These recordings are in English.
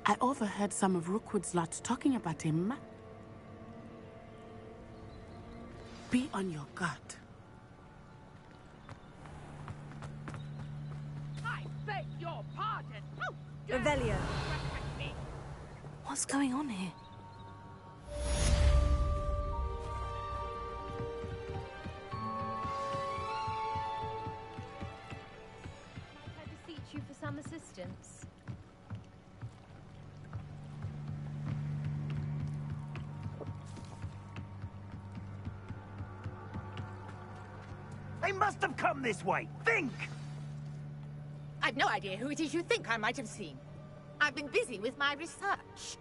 I overheard some of Rookwood's lot talking about him. Be on your guard. I beg your pardon. Oh, Revelio. What's going on here? I beseech you for some assistance. They must have come this way. Think! I've no idea who it is you think I might have seen. I've been busy with my research.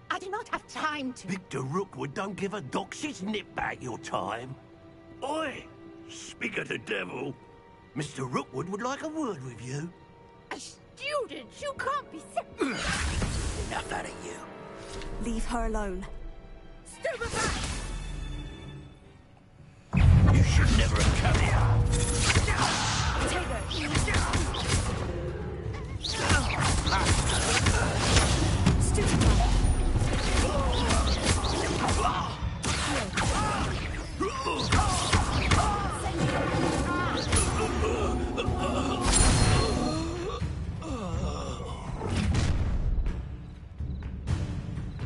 I do not have time to... Victor Rookwood don't give a doxy's nip back your time. Oi! Speak of the devil. Mr. Rookwood would like a word with you. A student? You can't be so... Enough out of you. Leave her alone. Stupid man! You should never have come here.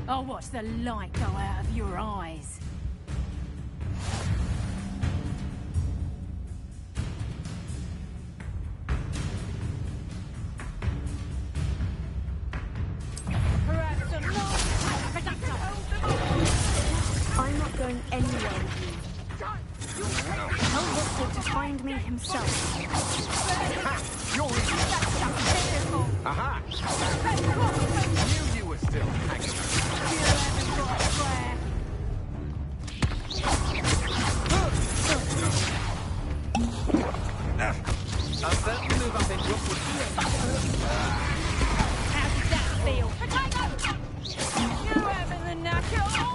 I'll watch the light go out of your eyes. I'm not going anywhere with you. Tell Rookwood to find me himself. Aha! Knew you were still hanging. I'll certainly move up in Rookwood. How does that feel? Potato! You having the knack at all?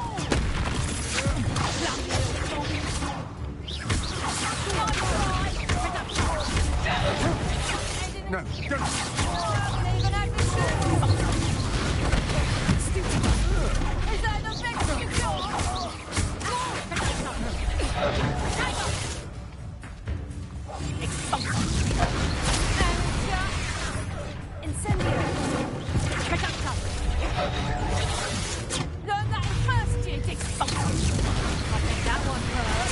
No, don't. Is that the best you got? Incendio. Learn that in first year, Dick. I think that one hurt.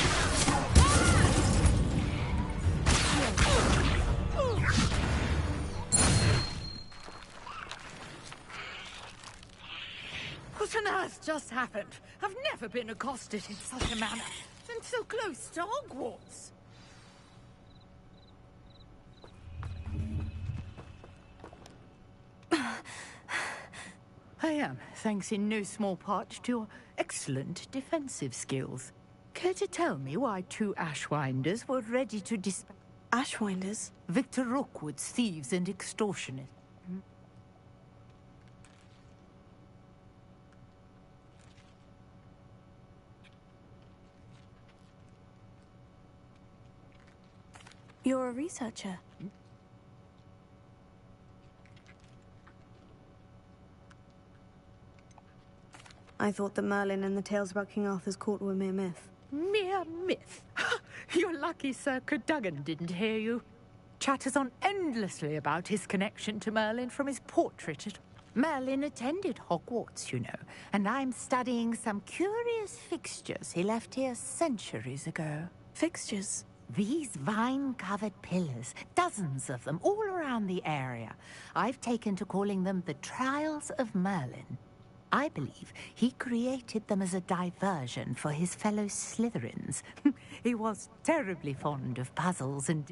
What on earth just happened? I've never been accosted in such a manner. And so close to Hogwarts. I am, thanks in no small part to your excellent defensive skills. Care to tell me why two Ashwinders were ready to dispatch Ashwinders? Victor Rookwood's thieves and extortionists? You're a researcher. I thought that Merlin and the tales about King Arthur's court were mere myth. Mere myth. You're lucky Sir Cadogan didn't hear you. Chatters on endlessly about his connection to Merlin from his portrait. Merlin attended Hogwarts, you know, and I'm studying some curious fixtures he left here centuries ago. Fixtures? These vine-covered pillars, dozens of them, all around the area. I've taken to calling them the Trials of Merlin. I believe he created them as a diversion for his fellow Slytherins. He was terribly fond of puzzles and...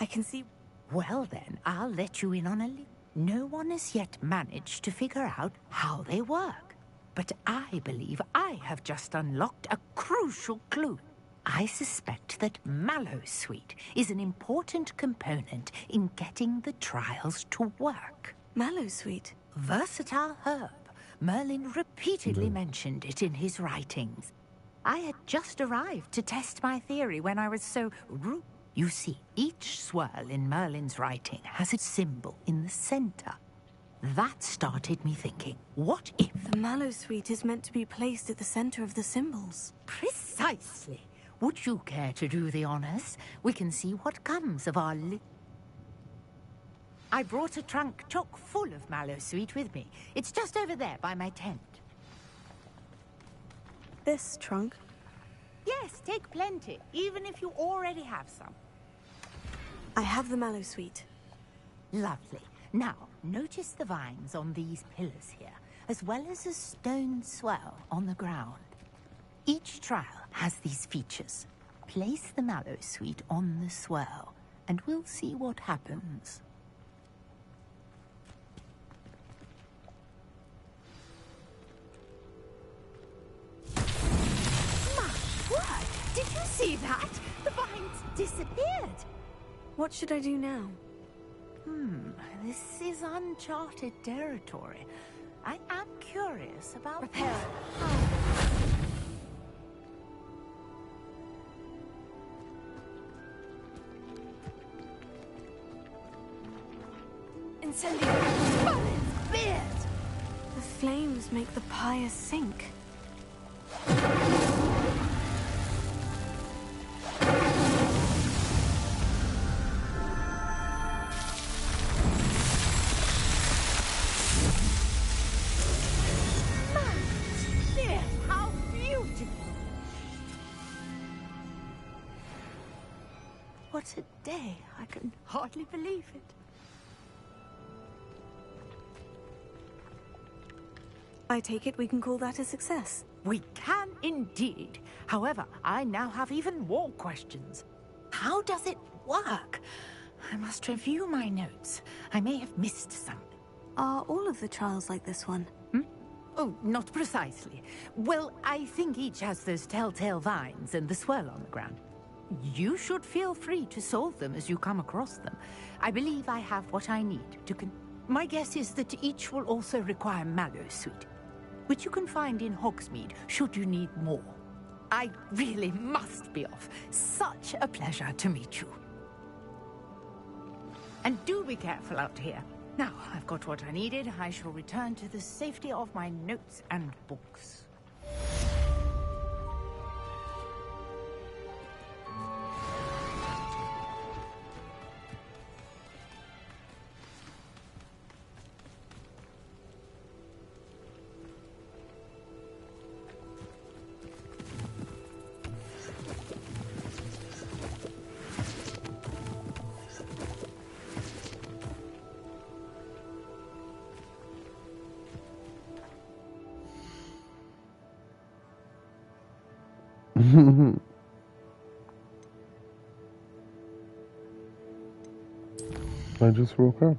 I can see... Well then, I'll let you in on a little. No one has yet managed to figure out how they work. But I believe I have just unlocked a crucial clue. I suspect that Mallowsweet is an important component in getting the trials to work. Mallowsweet? Versatile herb. Merlin repeatedly mentioned it in his writings. I had just arrived to test my theory when I was so rude. You see, each swirl in Merlin's writing has its symbol in the center. That started me thinking, what if... The Mallowsweet is meant to be placed at the center of the symbols. Precisely. Would you care to do the honors? We can see what comes of our I brought a trunk chock full of Mallowsweet with me. It's just over there by my tent. This trunk? Yes, take plenty, even if you already have some. I have the Mallowsweet. Lovely. Now, notice the vines on these pillars here, as well as a stone swell on the ground. Each trial has these features. Place the Mallowsweet on the swell, and we'll see what happens. Did you see that? The vines disappeared. What should I do now? This is uncharted territory. I am curious about... Repair. Incendio! It's beard! The flames make the pyre sink. How beautiful! What a day. I can hardly believe it. I take it we can call that a success. We can indeed. However, I now have even more questions. How does it work? I must review my notes. I may have missed something. Are all of the trials like this one? Oh, not precisely. Well, I think each has those telltale vines and the swirl on the ground. You should feel free to solve them as you come across them. I believe I have what I need to My guess is that each will also require Mallowsweet, which you can find in Hogsmeade should you need more. I really must be off. Such a pleasure to meet you. And do be careful out here. Now, I've got what I needed. I shall return to the safety of my notes and books. I just woke up.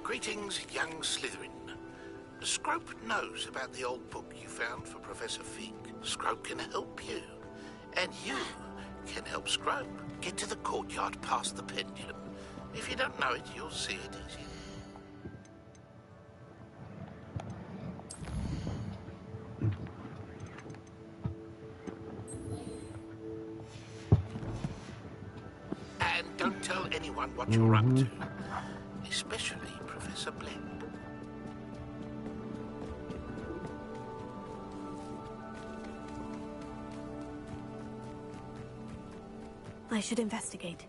Greetings, young Slytherin. Scrope knows about the old book you found for Professor Fig. Scrope can help you. And you can help Scrope get to the courtyard past the pendulum. If you don't know it, you'll see it easy. And don't tell anyone what you're up to. Especially Professor Blend. I should investigate.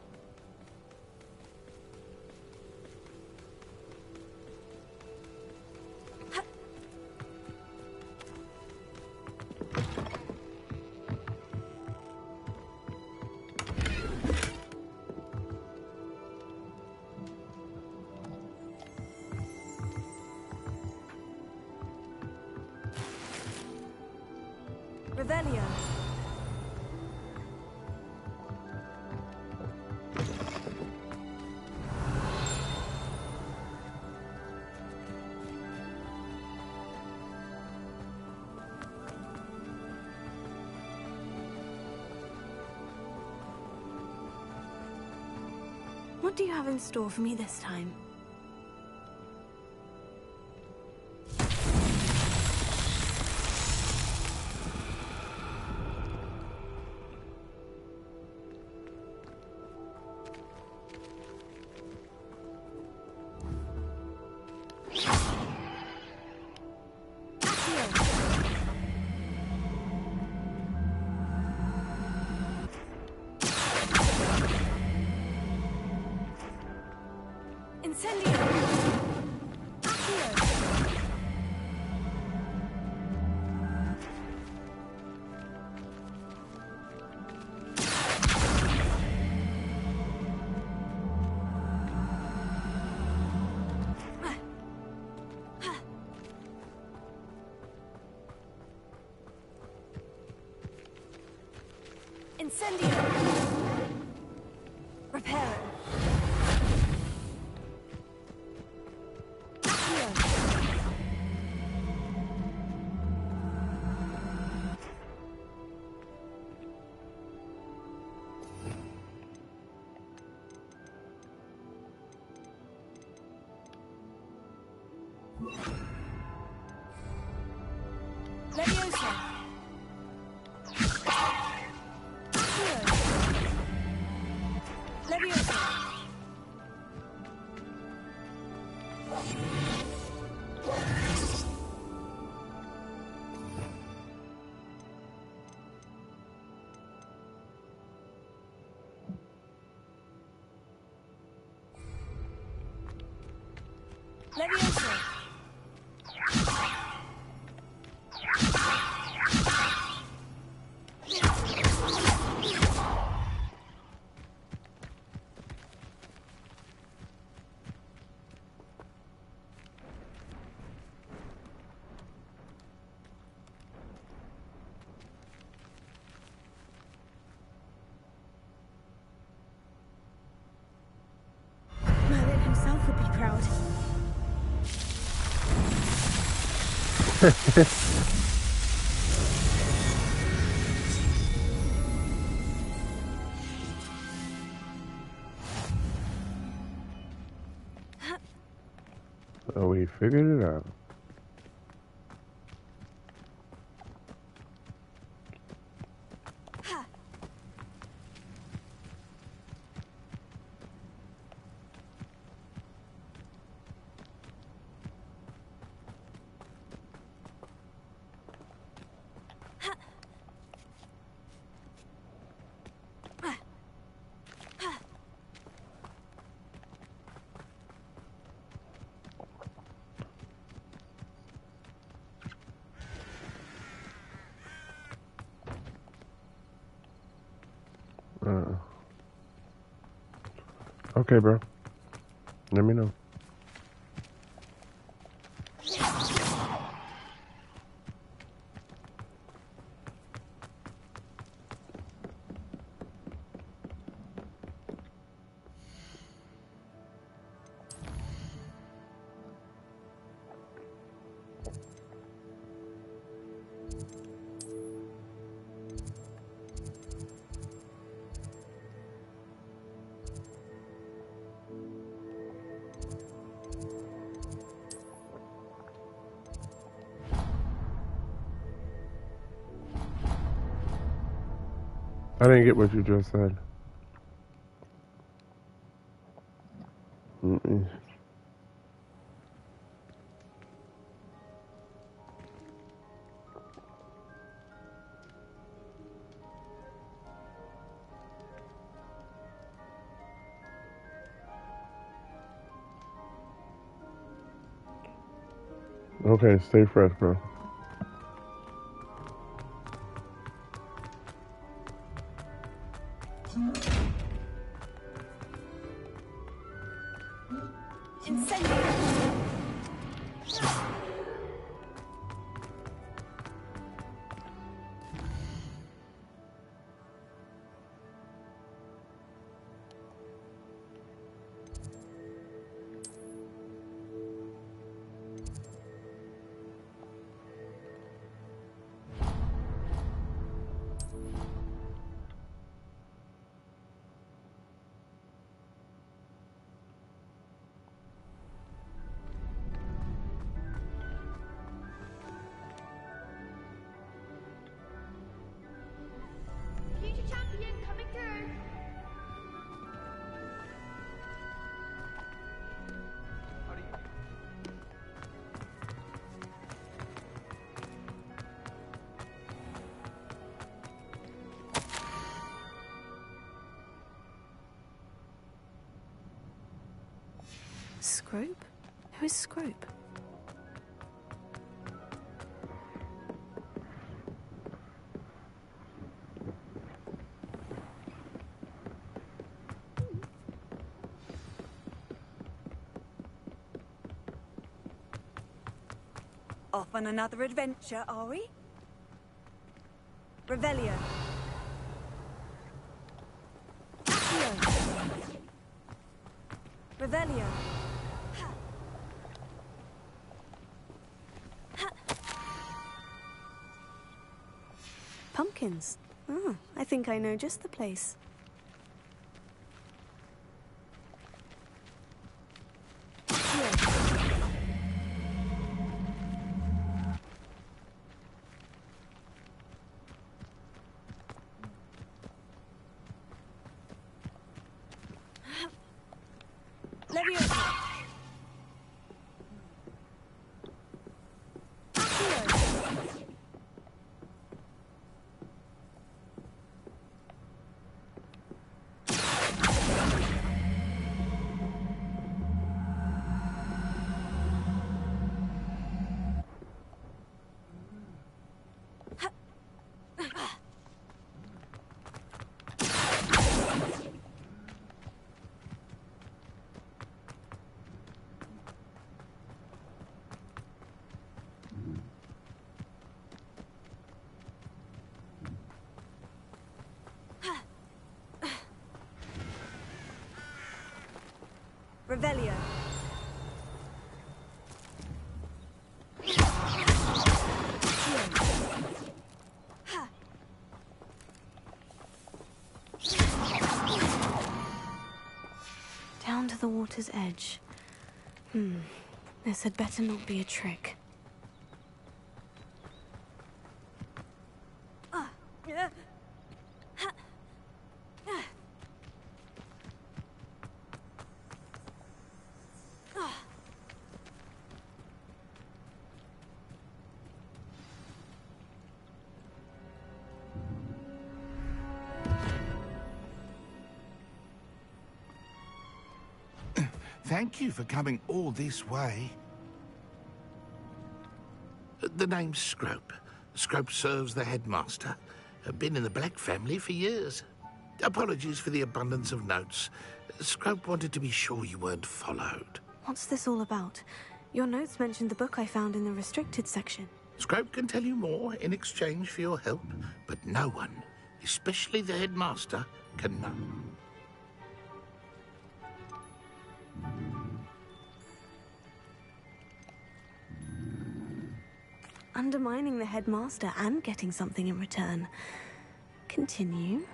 Revelio. What do you have in store for me this time? Incendio! Reparo! Leviosa! Leviosa! Leviosa! Merlin himself would be proud. So we figured it out. Okay, bro. Let me know. I didn't get what you just said. Okay, stay fresh, bro. Future champion coming through. Scrope? Who is Scrope? Off on another adventure, are we? Revelio. Revelio. Pumpkins. Oh, I think I know just the place. Revelio. Down to the water's edge. This had better not be a trick. Thank you for coming all this way. The name's Scrope. Scrope serves the headmaster. Been in the Black family for years. Apologies for the abundance of notes. Scrope wanted to be sure you weren't followed. What's this all about? Your notes mentioned the book I found in the restricted section. Scrope can tell you more in exchange for your help, but no one, especially the headmaster, can know. Undermining the headmaster and getting something in return. Continue.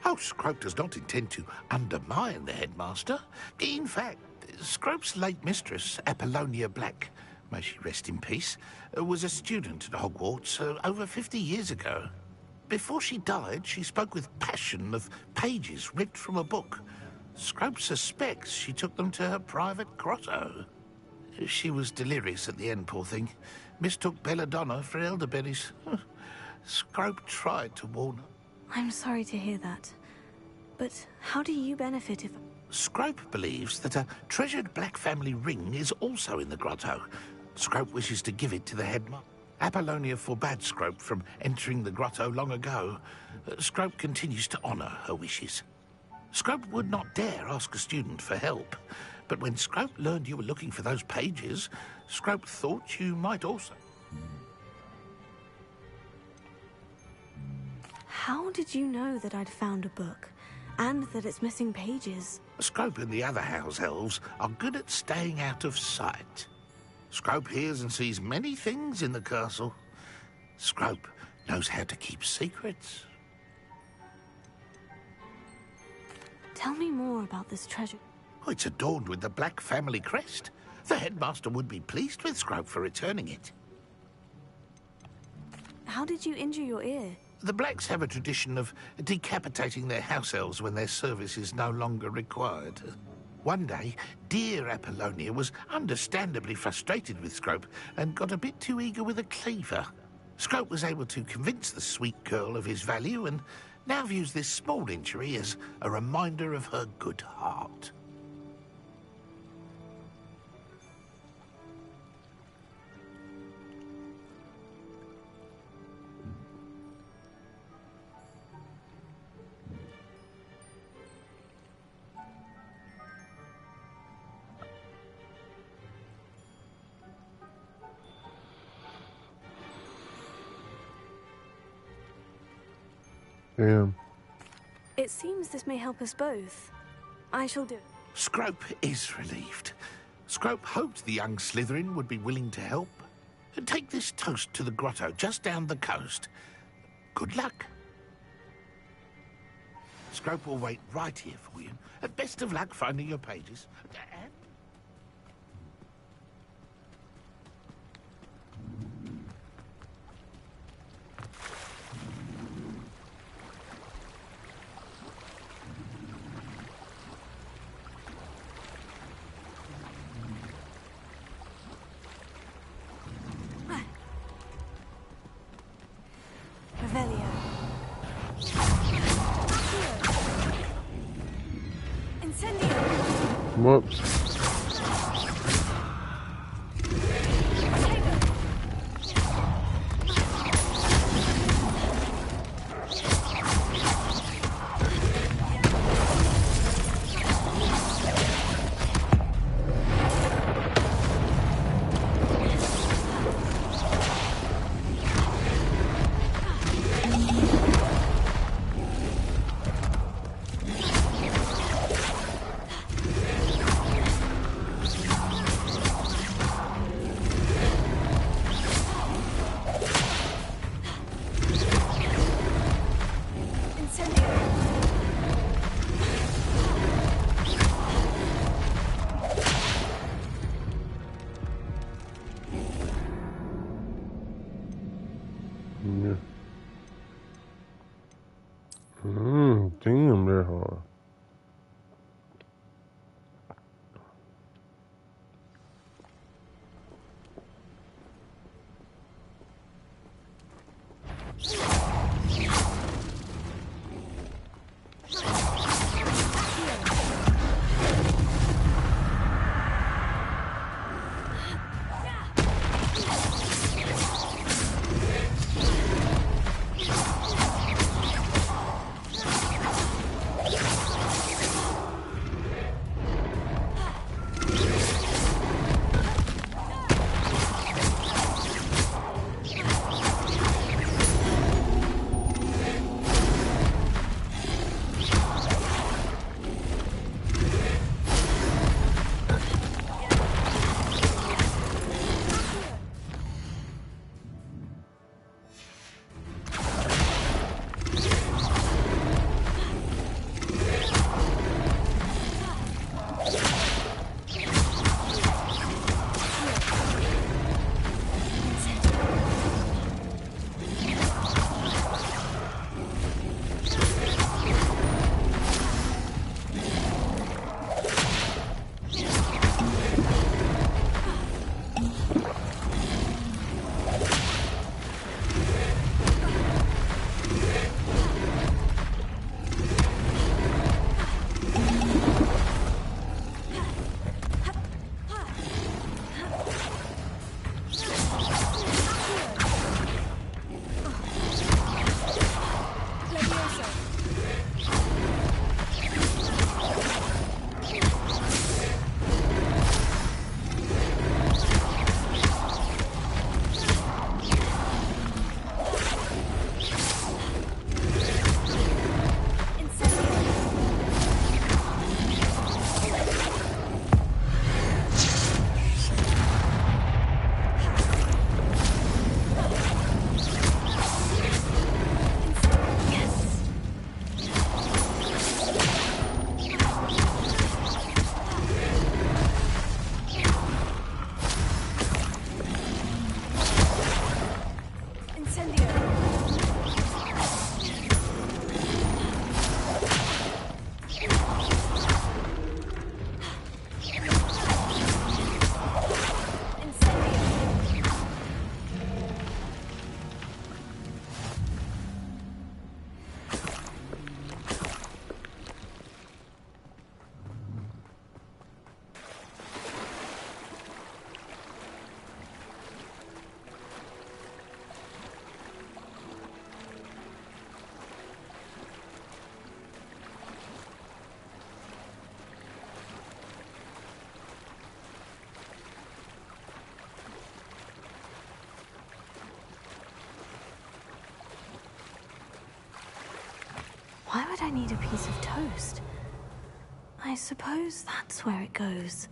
Oh, Scrope does not intend to undermine the headmaster. In fact, Scrope's late mistress, Apollonia Black, may she rest in peace, was a student at Hogwarts over 50 years ago. Before she died, she spoke with passion of pages ripped from a book. Scrope suspects she took them to her private grotto. She was delirious at the end, poor thing. Mistook belladonna for elderberries. Scrope tried to warn her. I'm sorry to hear that. But how do you benefit if... Scrope believes that a treasured Black family ring is also in the grotto. Scrope wishes to give it to the headmaster. Apollonia forbade Scrope from entering the grotto long ago. Scrope continues to honour her wishes. Scrope would not dare ask a student for help. But when Scrope learned you were looking for those pages, Scrope thought you might also. How did you know that I'd found a book, and that it's missing pages? Scrope and the other house elves are good at staying out of sight. Scrope hears and sees many things in the castle. Scrope knows how to keep secrets. Tell me more about this treasure. Oh, it's adorned with the Black family crest. The headmaster would be pleased with Scrope for returning it. How did you injure your ear? The Blacks have a tradition of decapitating their house elves when their service is no longer required. One day, dear Apollonia was understandably frustrated with Scrope and got a bit too eager with a cleaver. Scrope was able to convince the sweet girl of his value and now views this small injury as a reminder of her good heart. Damn. It seems this may help us both. I shall do it. Scrope is relieved. Scrope hoped the young Slytherin would be willing to help. And take this toast to the grotto just down the coast. Good luck. Scrope will wait right here for you. Best of luck finding your pages. And Revelio. Incendio. Whoops. Yeah. Damn, they're hard. Why would I need a piece of toast? I suppose that's where it goes.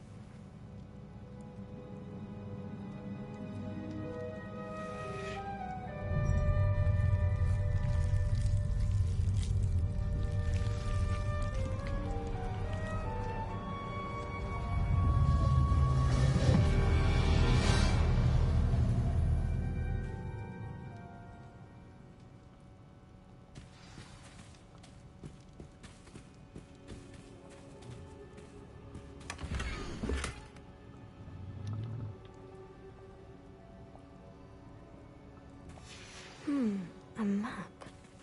A map.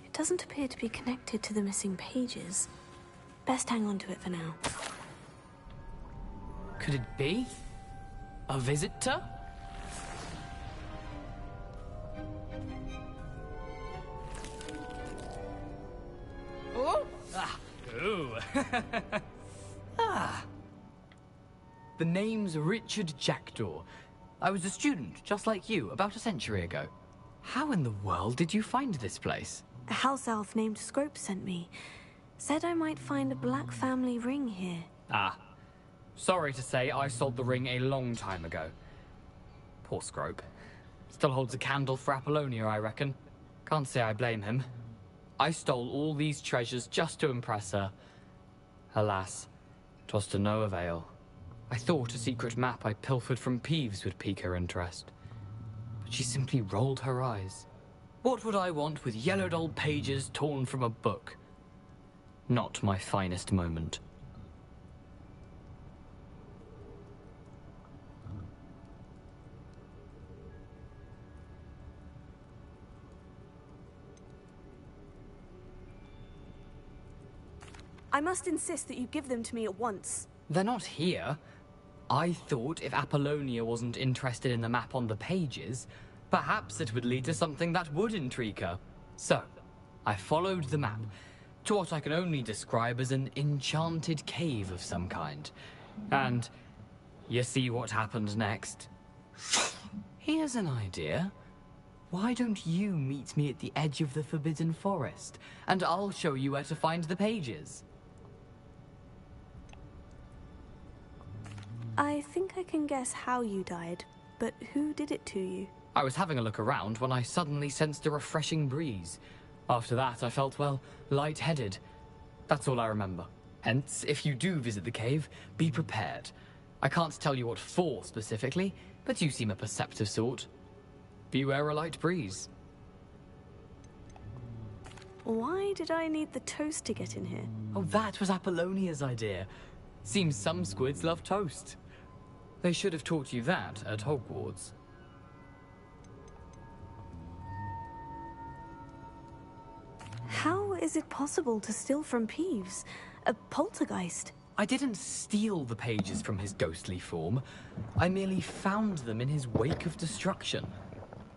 It doesn't appear to be connected to the missing pages. Best hang on to it for now. Could it be? A visitor? Oh! Ah! Ooh! Ah! The name's Richard Jackdaw. I was a student, just like you, about a century ago. How in the world did you find this place? A house elf named Scrope sent me. Said I might find a black family ring here. Ah. Sorry to say, I sold the ring a long time ago. Poor Scrope. Still holds a candle for Apollonia, I reckon. Can't say I blame him. I stole all these treasures just to impress her. Alas, 'twas to no avail. I thought a secret map I pilfered from Peeves would pique her interest. But she simply rolled her eyes. What would I want with yellowed old pages torn from a book? Not my finest moment. I must insist that you give them to me at once. They're not here. I thought if Apollonia wasn't interested in the map on the pages, perhaps it would lead to something that would intrigue her. So, I followed the map to what I can only describe as an enchanted cave of some kind. And you see what happened next? Here's an idea. Why don't you meet me at the edge of the Forbidden Forest, and I'll show you where to find the pages. I think I can guess how you died, but who did it to you? I was having a look around when I suddenly sensed a refreshing breeze. After that, I felt, well, lightheaded. That's all I remember. Hence, if you do visit the cave, be prepared. I can't tell you what for specifically, but you seem a perceptive sort. Beware a light breeze. Why did I need the toast to get in here? Oh, that was Apollonia's idea. Seems some squids love toast. They should have taught you that at Hogwarts. How is it possible to steal from Peeves? A poltergeist? I didn't steal the pages from his ghostly form. I merely found them in his wake of destruction.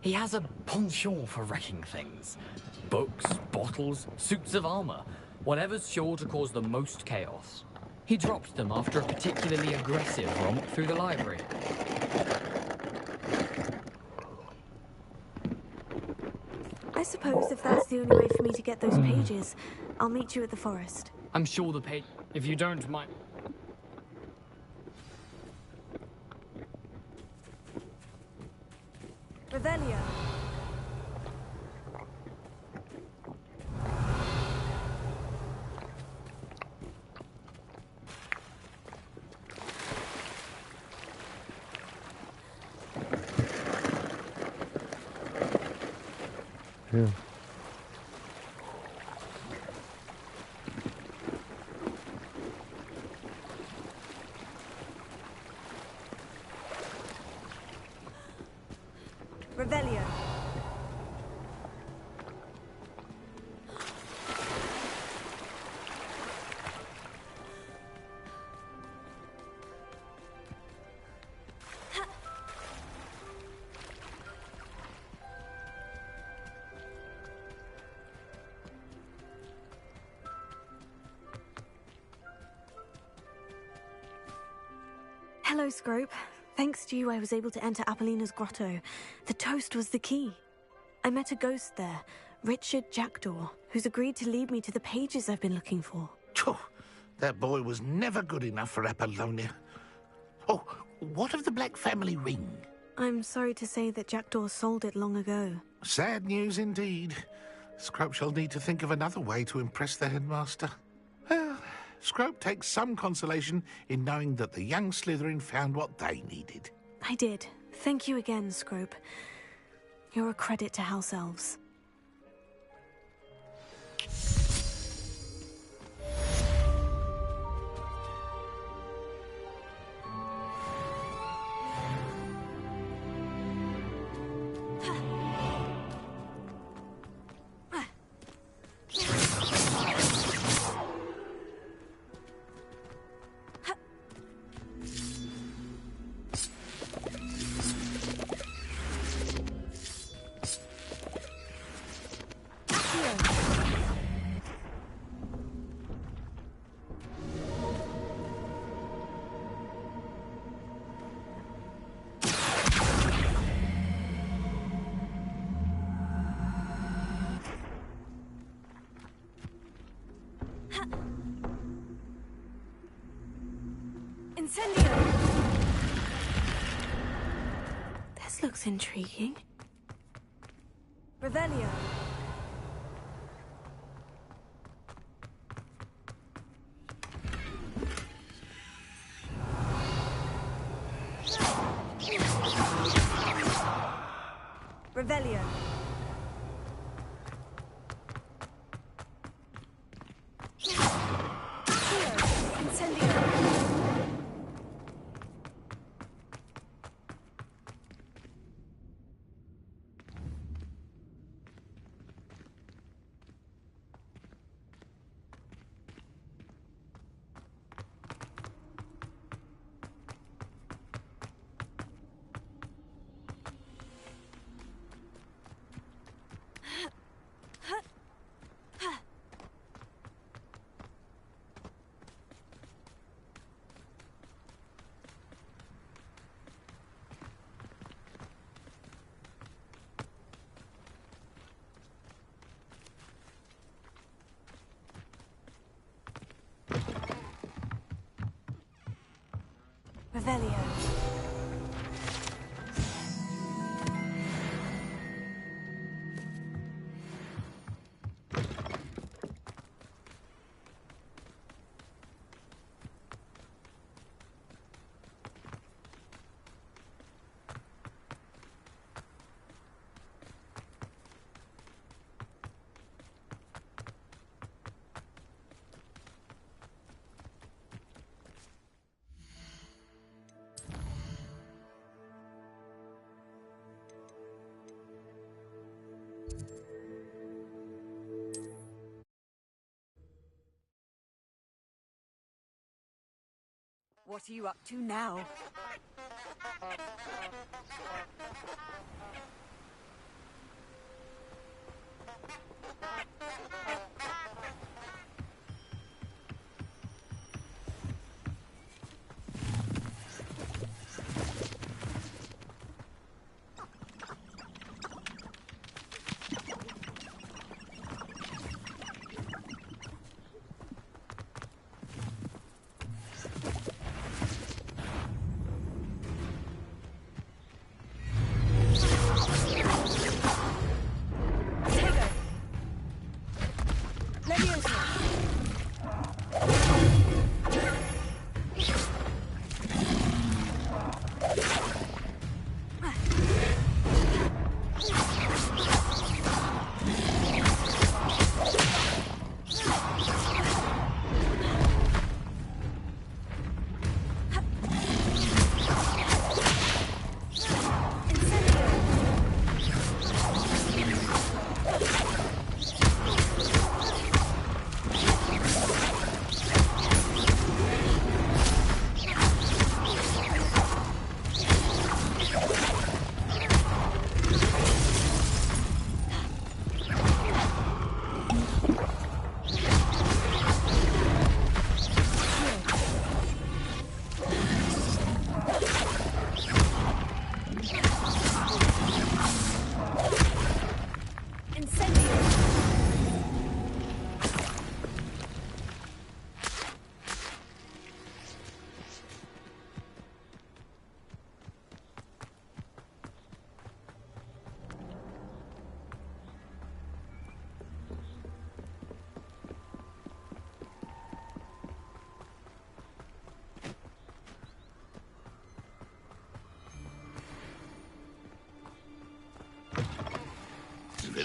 He has a penchant for wrecking things. Books, bottles, suits of armor. Whatever's sure to cause the most chaos. He dropped them after a particularly aggressive romp through the library. I suppose if that's the only way for me to get those pages, I'll meet you at the forest. I'm sure the page... If you don't mind... Revelio. Yeah. Revelio. Hello, Scrope. Thanks to you, I was able to enter Apollina's grotto. The toast was the key. I met a ghost there, Richard Jackdaw, who's agreed to lead me to the pages I've been looking for. That boy was never good enough for Apollonia. Oh, what of the Black family ring? I'm sorry to say that Jackdaw sold it long ago. Sad news indeed. Scrope shall need to think of another way to impress the headmaster. Well, Scrope takes some consolation in knowing that the young Slytherin found what they needed. I did. Thank you again, Scrope. You're a credit to House Elves. Incendio! This looks intriguing. Revelio. Revelio. Incendio. Revelio. What are you up to now?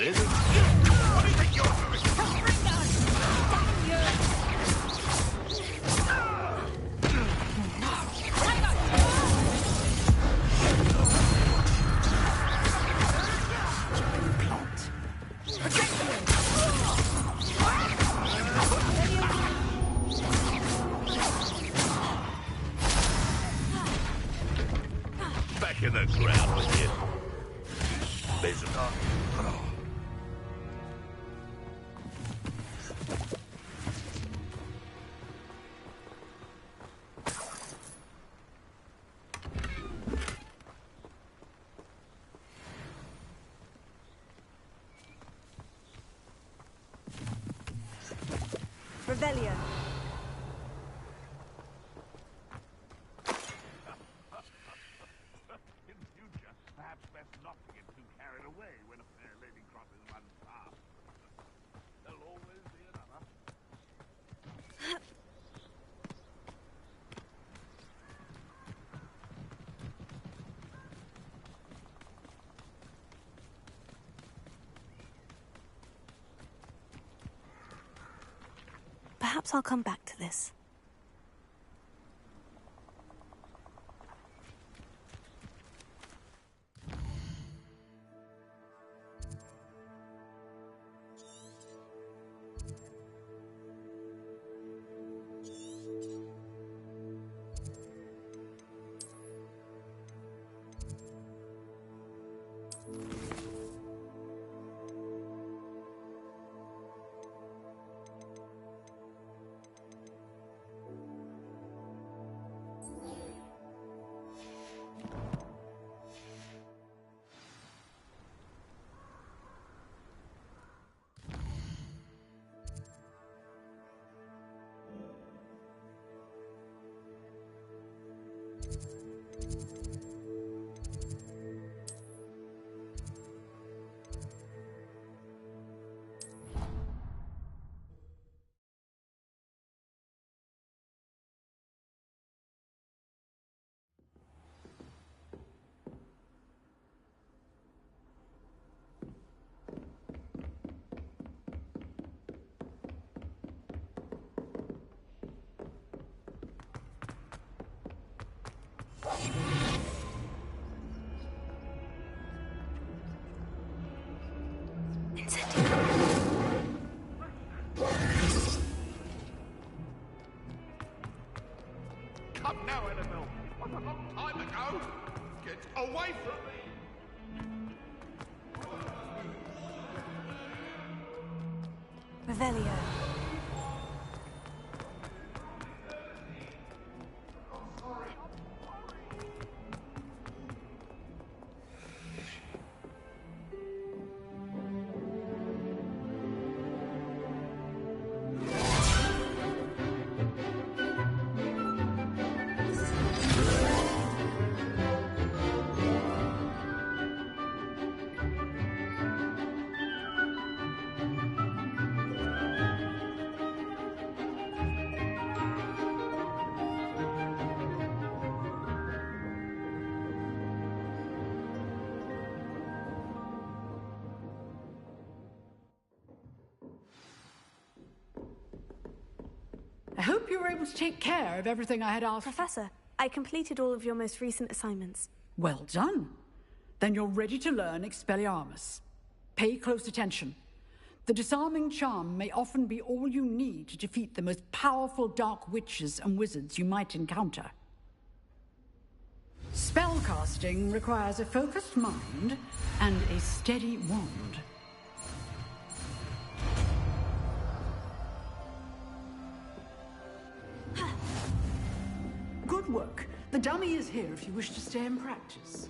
is it? What do you think you're doing? Back in the ground with you. Visitor. Revelio. In future, perhaps best not to get too carried away when a fair lady crosses one's path. There'll always be another. Perhaps I'll come back to this. Come now, Annabelle. What a long time ago. Get away from me. Revelio. I hope you were able to take care of everything I had asked. Professor, I completed all of your most recent assignments. Well done. Then you're ready to learn Expelliarmus. Pay close attention. The disarming charm may often be all you need to defeat the most powerful dark witches and wizards you might encounter. Spellcasting requires a focused mind and a steady wand. Good work. The dummy is here if you wish to stay and practice.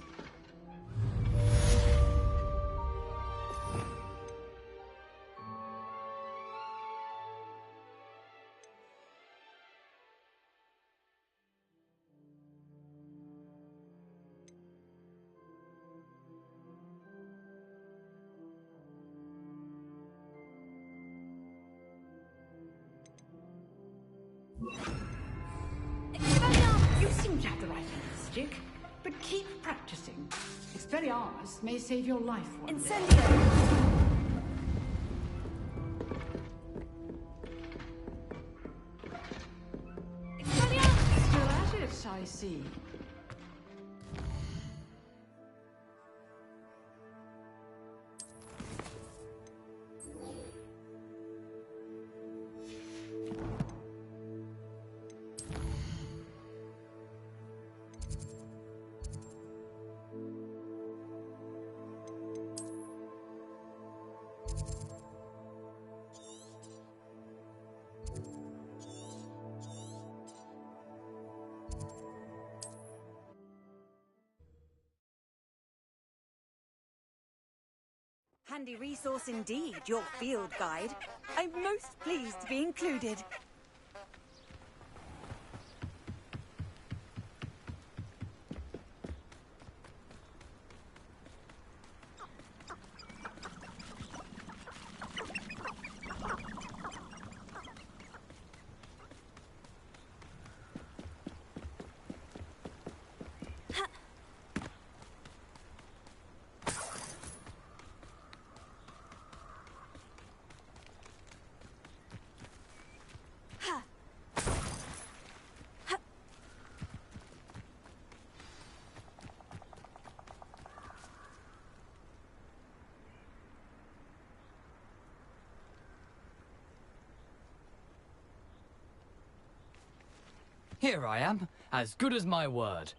You seem to have the right end of the stick, but keep practicing. Expelliarmus may save your life one day. Incendio! I see. Handy resource indeed, your field guide. I'm most pleased to be included. Here I am, as good as my word.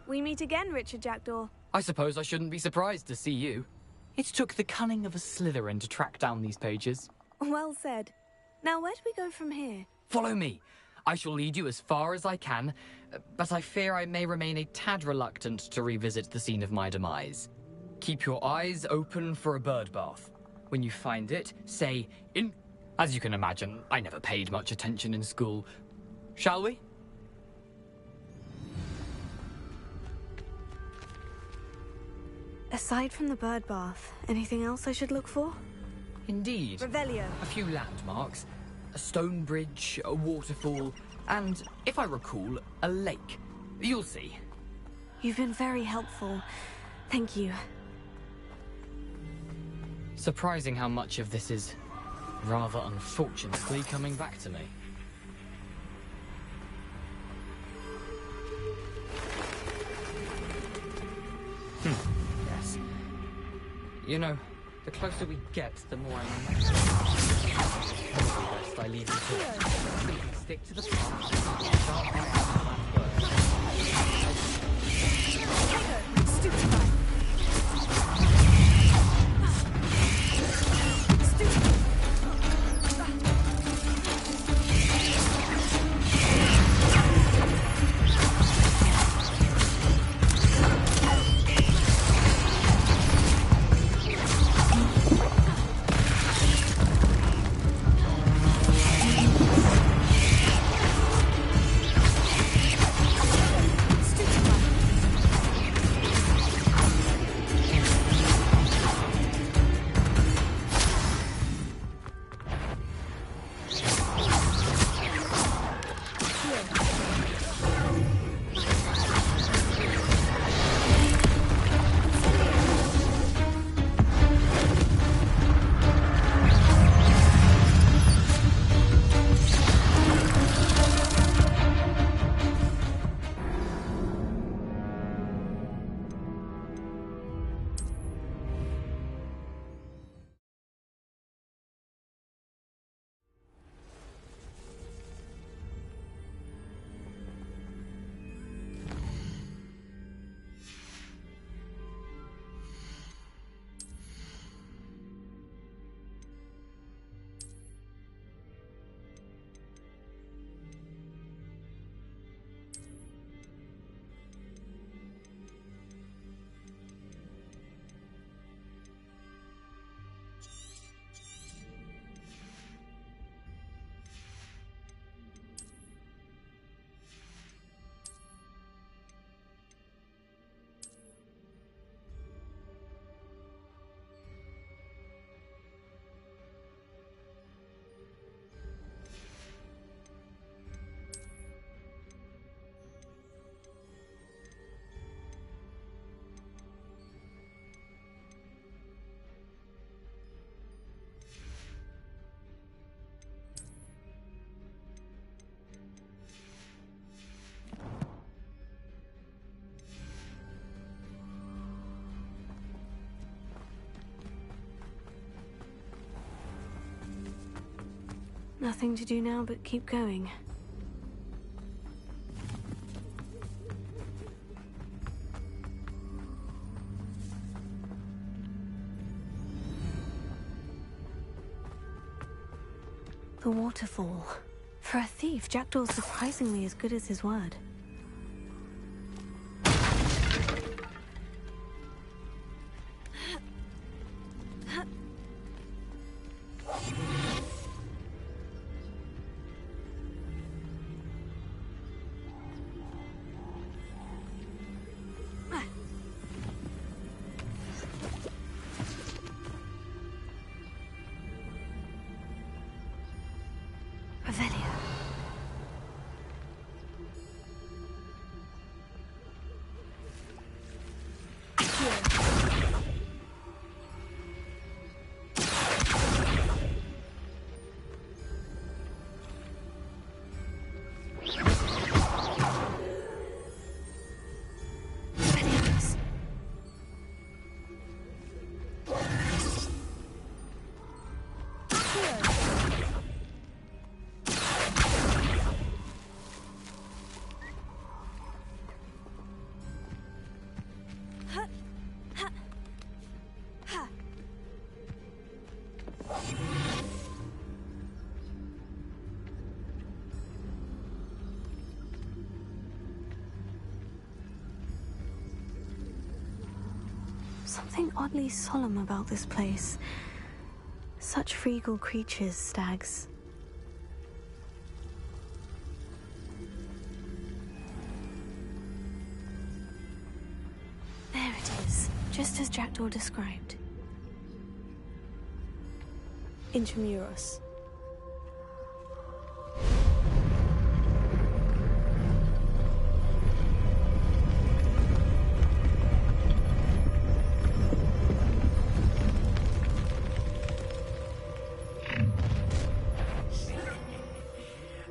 We meet again, Richard Jackdaw. I suppose I shouldn't be surprised to see you. It took the cunning of a Slytherin to track down these pages. Well said. Now, where do we go from here? Follow me. I shall lead you as far as I can, but I fear I may remain a tad reluctant to revisit the scene of my demise. Keep your eyes open for a bird bath. When you find it, say, in... As you can imagine, I never paid much attention in school. Shall we? Aside from the bird bath, anything else I should look for? Indeed. Revelio. A few landmarks. A stone bridge, a waterfall, and, if I recall, a lake. You'll see. You've been very helpful. Thank you. Surprising how much of this is, rather unfortunately, coming back to me. Yes. You know, the closer we get, the more I know. Probably best I leave you to it. So you can stick to the path. Nothing to do now but keep going. The waterfall. For a thief, Jackdaw's surprisingly as good as his word. Revelio. Something oddly solemn about this place. Such regal creatures, stags. There it is, just as Jackdaw described. Intramuros.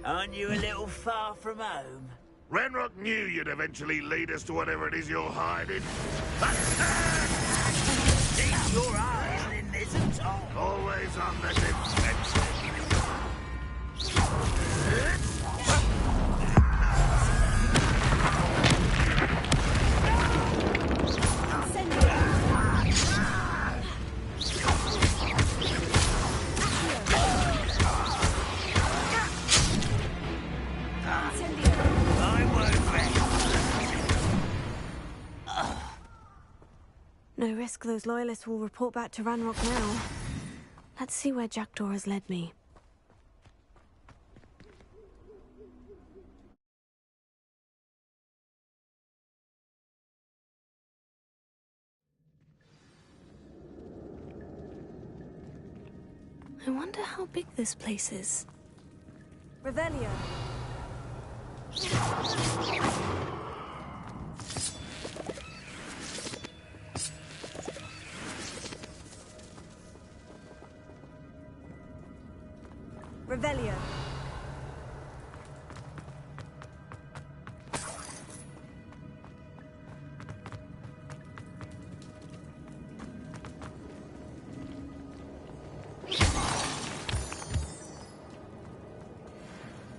Aren't you a little far from home? Ranrock knew you'd eventually lead us to whatever it is you're hiding. Keep your eyes in this at all. Always on the defensive. No risk those loyalists will report back to Ranrock now. Let's see where Jackdaw has led me. I wonder how big this place is. Revelio. Revelio.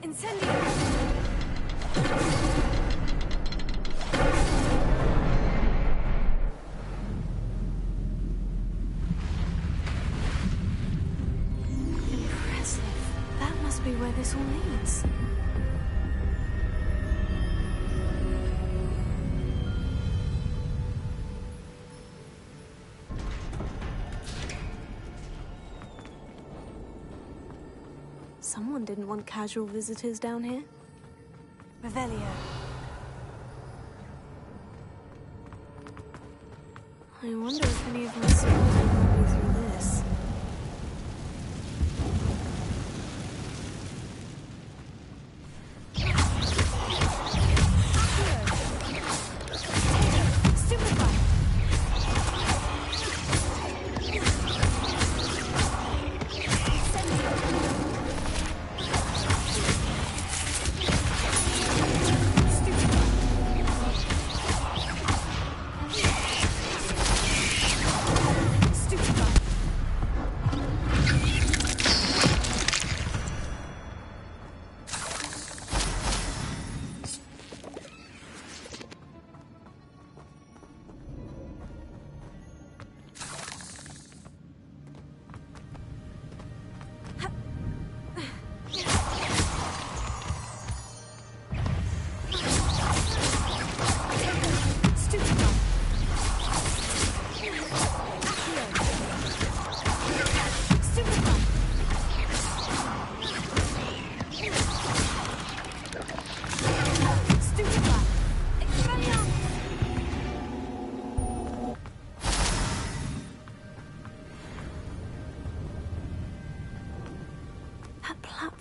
Incendio. Where this all leads. Someone didn't want casual visitors down here. Revelio. I wonder if any of my souls will go through this. Stupefy.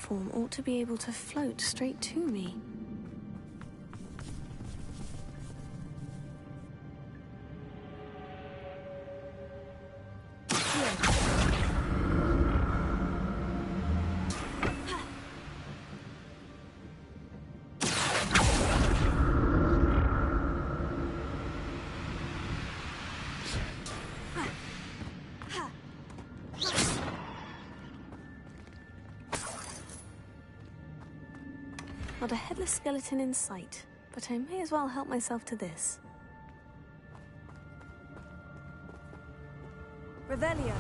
platform ought to be able to float straight to me. Not a headless skeleton in sight, but I may as well help myself to this. Revelio.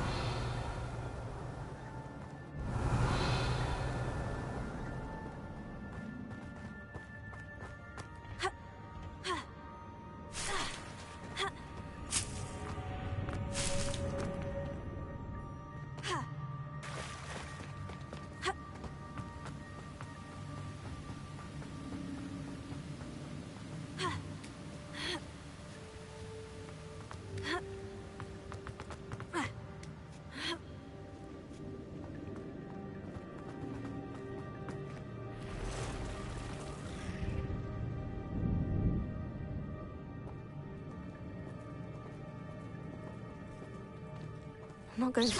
I'm not going to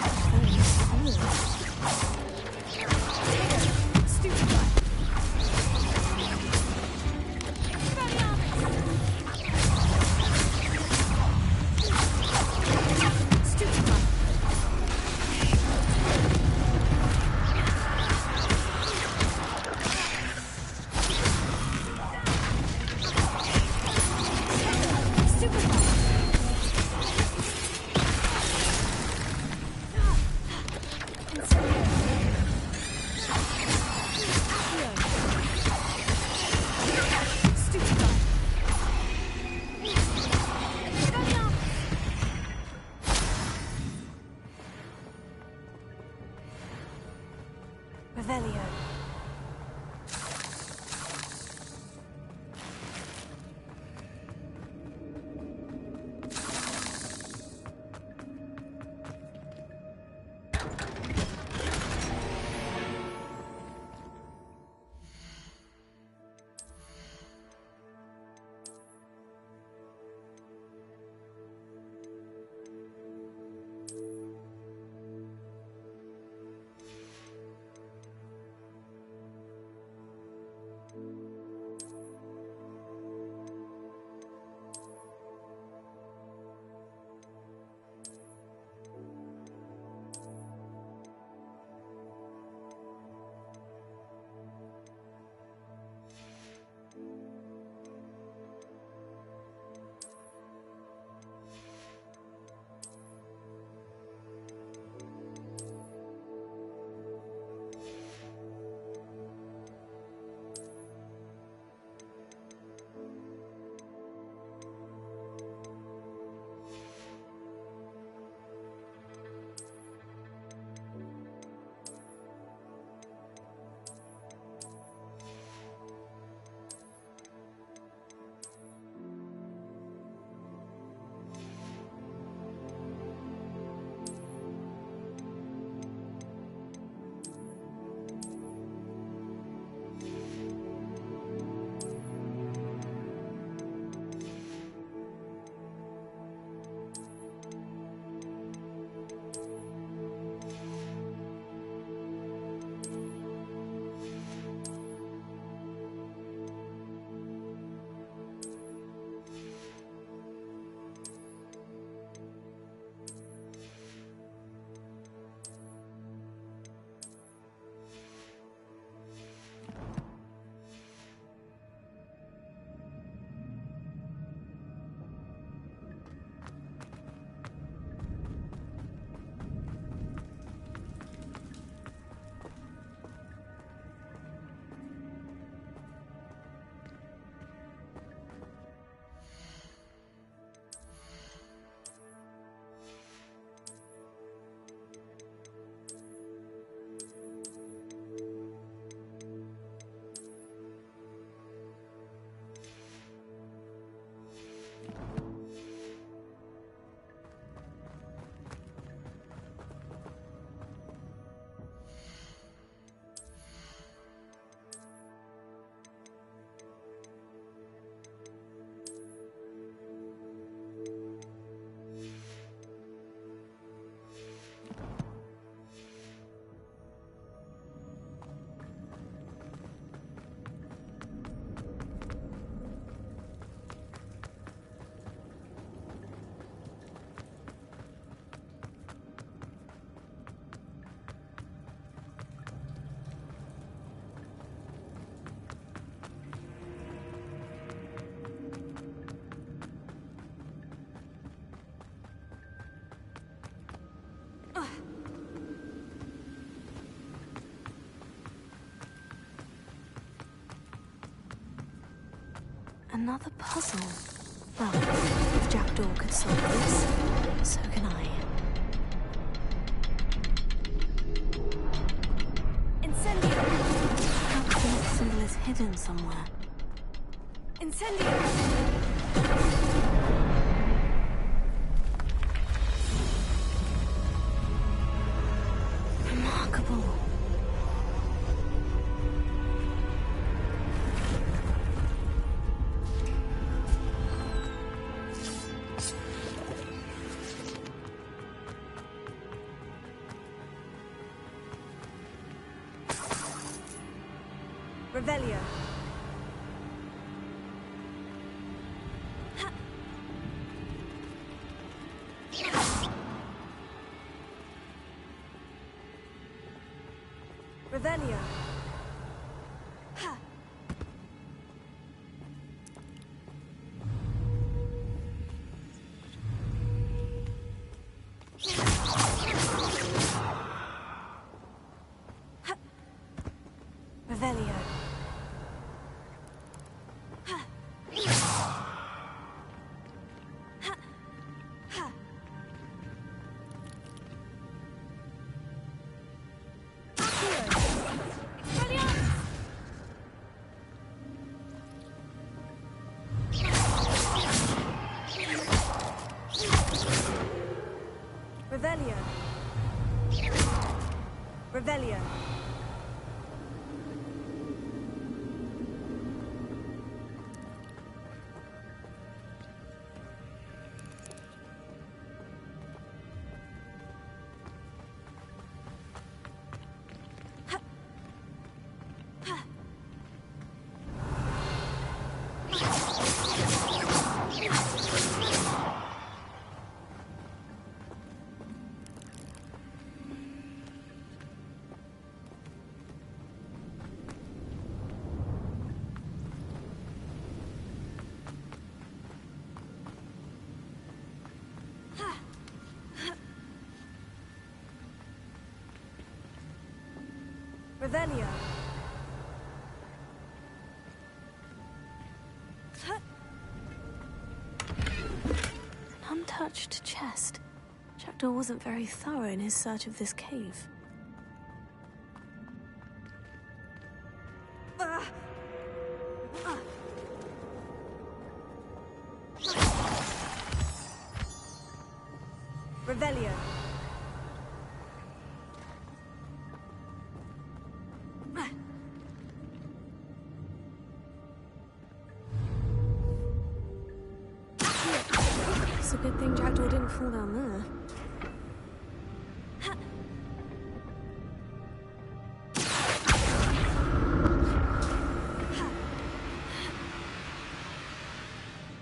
Another puzzle. Well, if Jackdaw could solve this, so can I. Incendio! Perhaps the symbol is hidden somewhere. Incendio! Remarkable. Revelio. Revelio. Ha. Ha. Revelio. Ha. Ha. Ha. Revelio. Revelio. Revelio. An untouched chest. Jackdaw wasn't very thorough in his search of this cave. Revelio. It's a good thing Jackdaw didn't fall down there.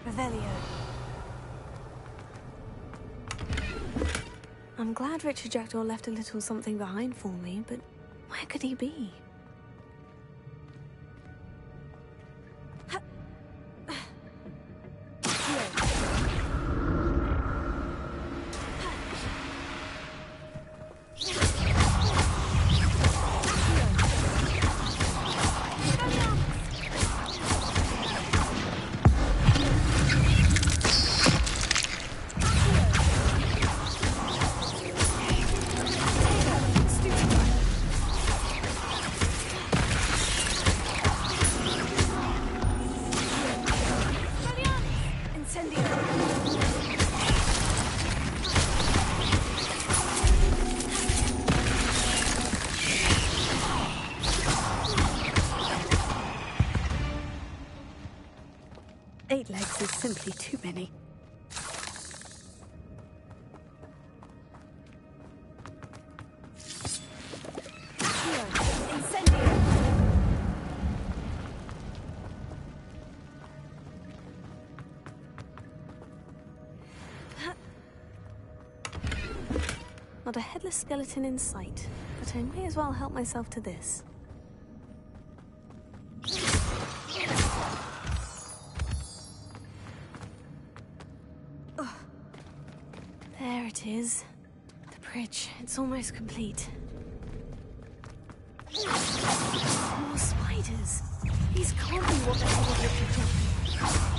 Revelio. I'm glad Richard Jackdaw left a little something behind for me, but where could he be? Eight legs is simply too many. Not a headless skeleton in sight, but I may as well help myself to this. There it is. The bridge. It's almost complete. More spiders. These can't be what the hell are looking for.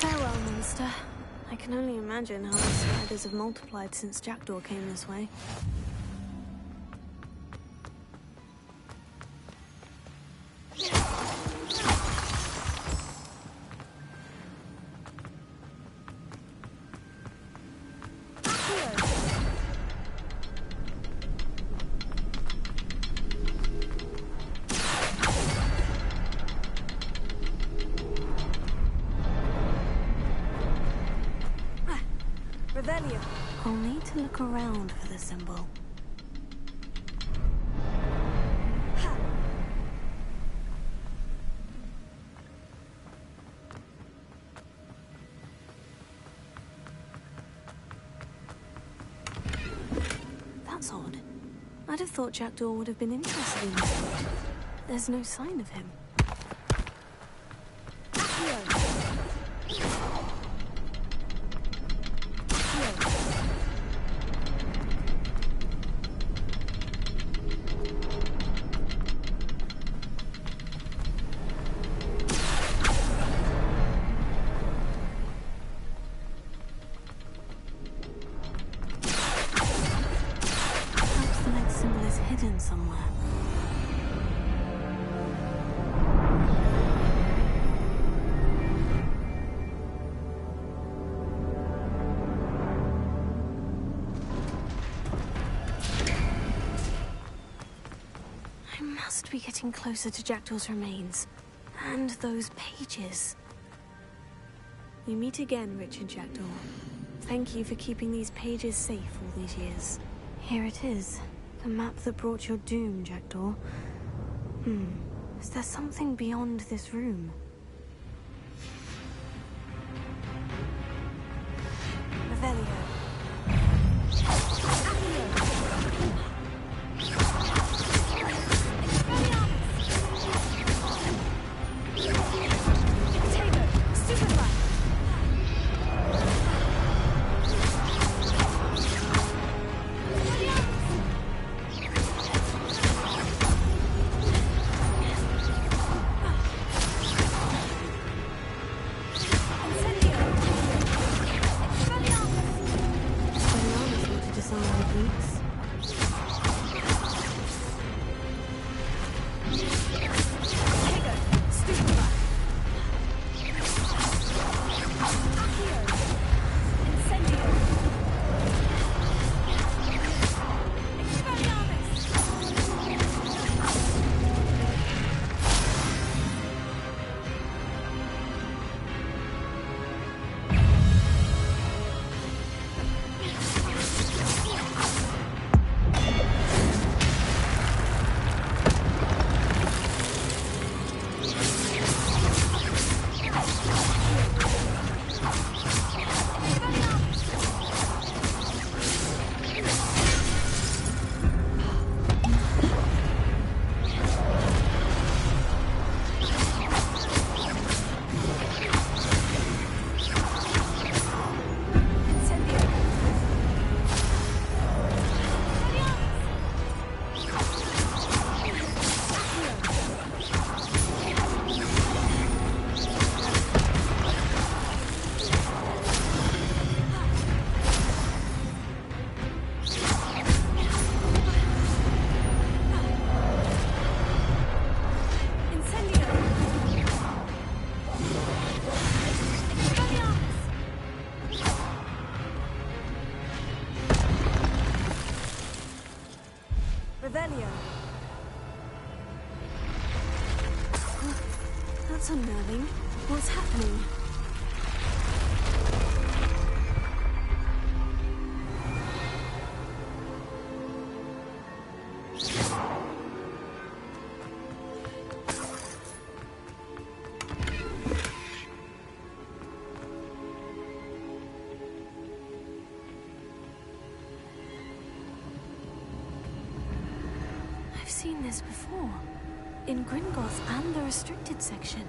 Farewell, monster. I can only imagine how the spiders have multiplied since Jackdaw came this way. Revelio. I'll need to look around for the symbol. That's odd. I'd have thought Jackdaw would have been interested in this. There's no sign of him. Hidden somewhere. I must be getting closer to Jackdaw's remains. And those pages. We meet again, Richard Jackdaw. Thank you for keeping these pages safe all these years. Here it is. The map that brought your doom, Jackdaw. Is there something beyond this room? Revelio. Revelio. That's unnerving. What's happening? I've seen this before. In Gringotts and the restricted section.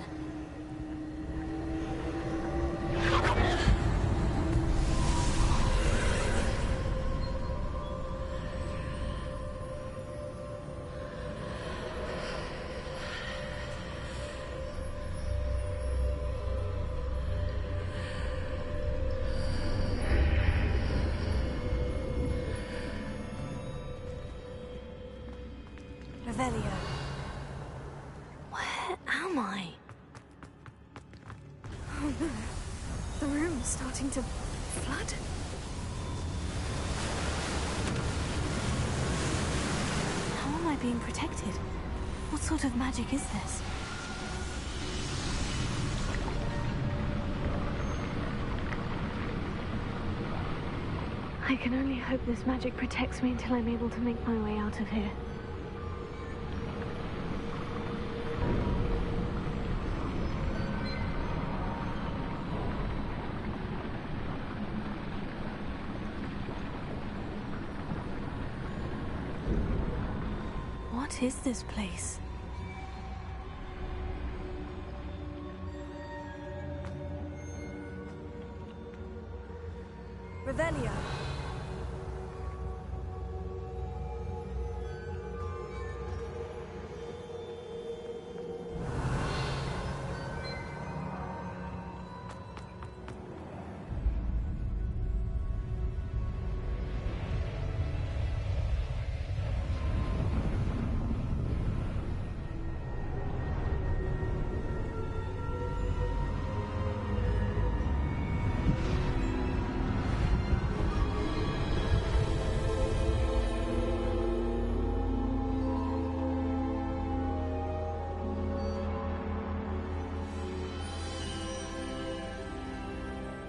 Revelio. Where am I? Oh no. The room's starting to flood. How am I being protected? What sort of magic is this? I can only hope this magic protects me until I'm able to make my way out of here. What is this place? Revelio.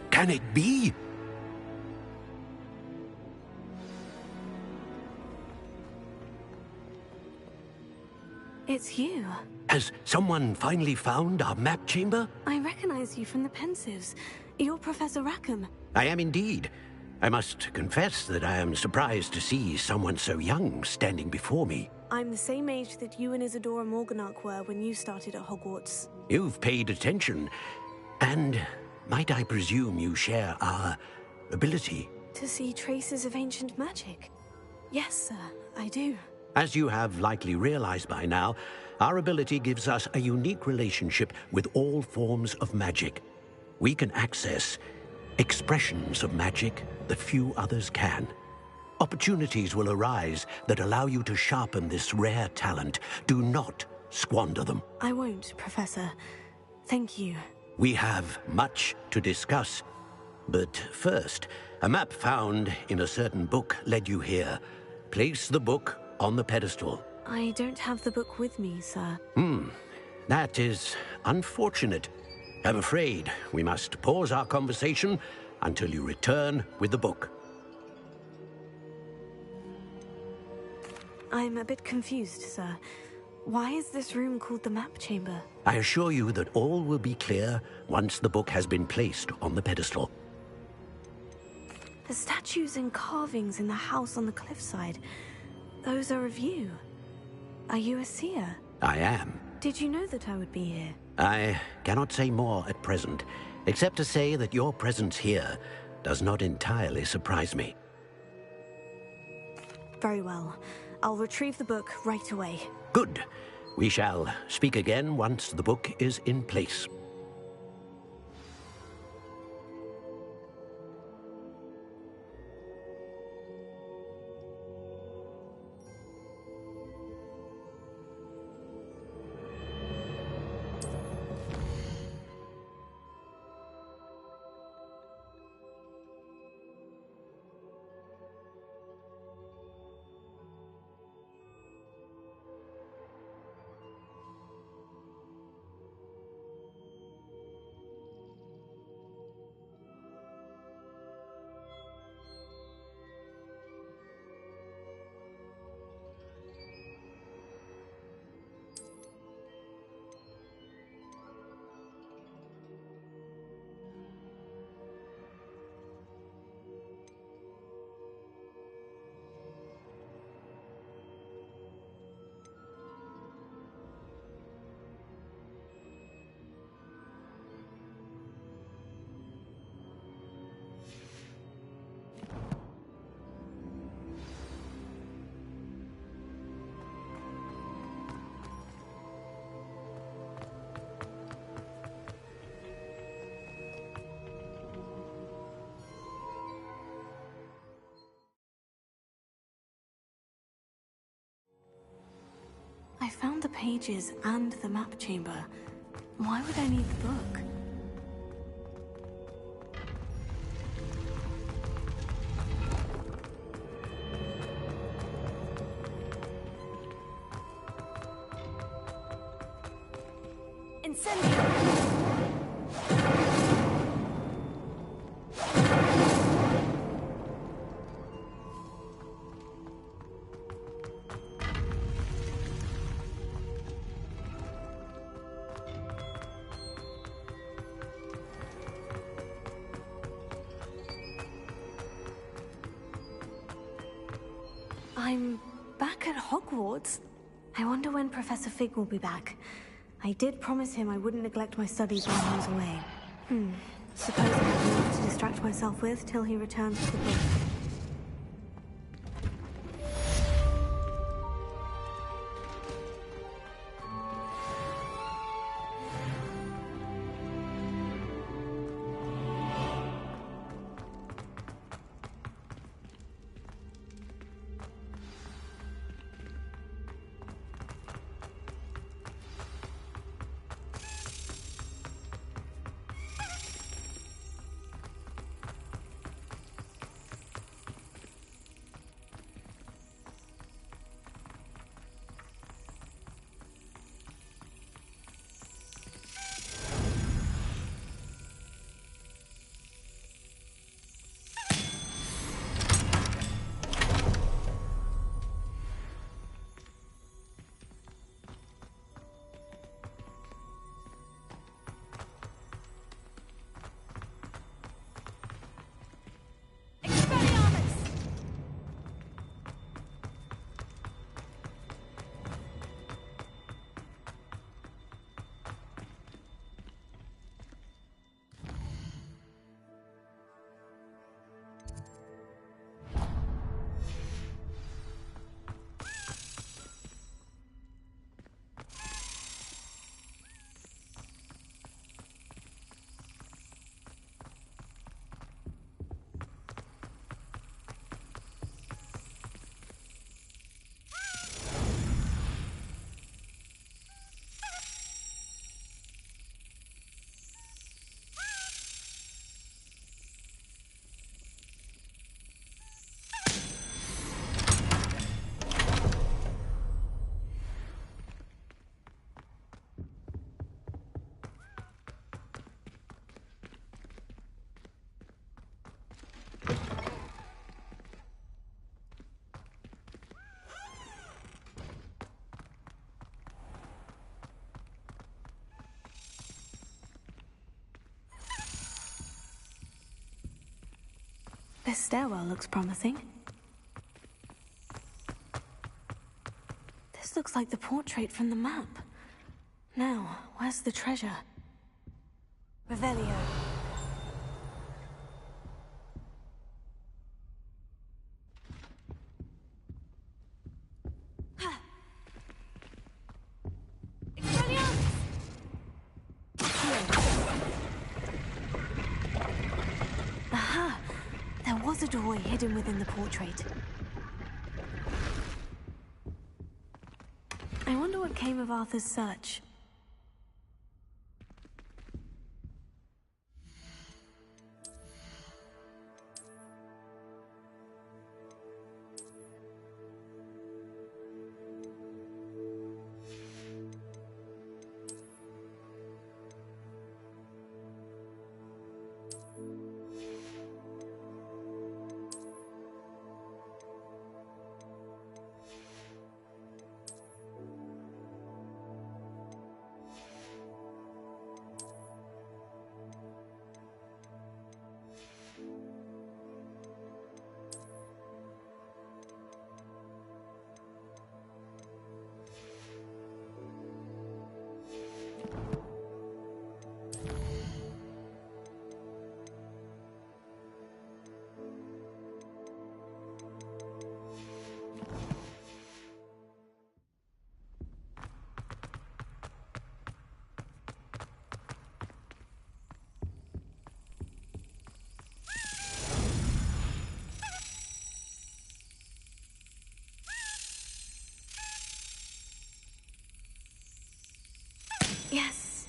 Can it be? It's you. Has someone finally found our map chamber? I recognize you from the Pensives. You're Professor Rackham. I am indeed. I must confess that I am surprised to see someone so young standing before me. I'm the same age that you and Isadora Morganach were when you started at Hogwarts. You've paid attention, and might I presume you share our ability? To see traces of ancient magic? Yes, sir, I do. As you have likely realized by now, our ability gives us a unique relationship with all forms of magic. We can access expressions of magic that few others can. Opportunities will arise that allow you to sharpen this rare talent. Do not squander them. I won't, Professor. Thank you. We have much to discuss. But first, a map found in a certain book led you here. Place the book on the pedestal. I don't have the book with me, sir. That is unfortunate. I'm afraid we must pause our conversation until you return with the book. I'm a bit confused, sir. Why is this room called the map chamber? I assure you that all will be clear once the book has been placed on the pedestal. The statues and carvings in the house on the cliffside, those are of you. Are you a seer? I am. Did you know that I would be here? I cannot say more at present, except to say that your presence here does not entirely surprise me. Very well. I'll retrieve the book right away. Good. We shall speak again once the book is in place. I found the pages and the map chamber. Why would I need the book? I'm back at Hogwarts. I wonder when Professor Fig will be back. I did promise him I wouldn't neglect my studies while he was away. Suppose I have enough to distract myself with till he returns to the book. This stairwell looks promising. This looks like the portrait from the map. Now, where's the treasure? Revelio. A doorway hidden within the portrait. I wonder what came of Arthur's search. Yes.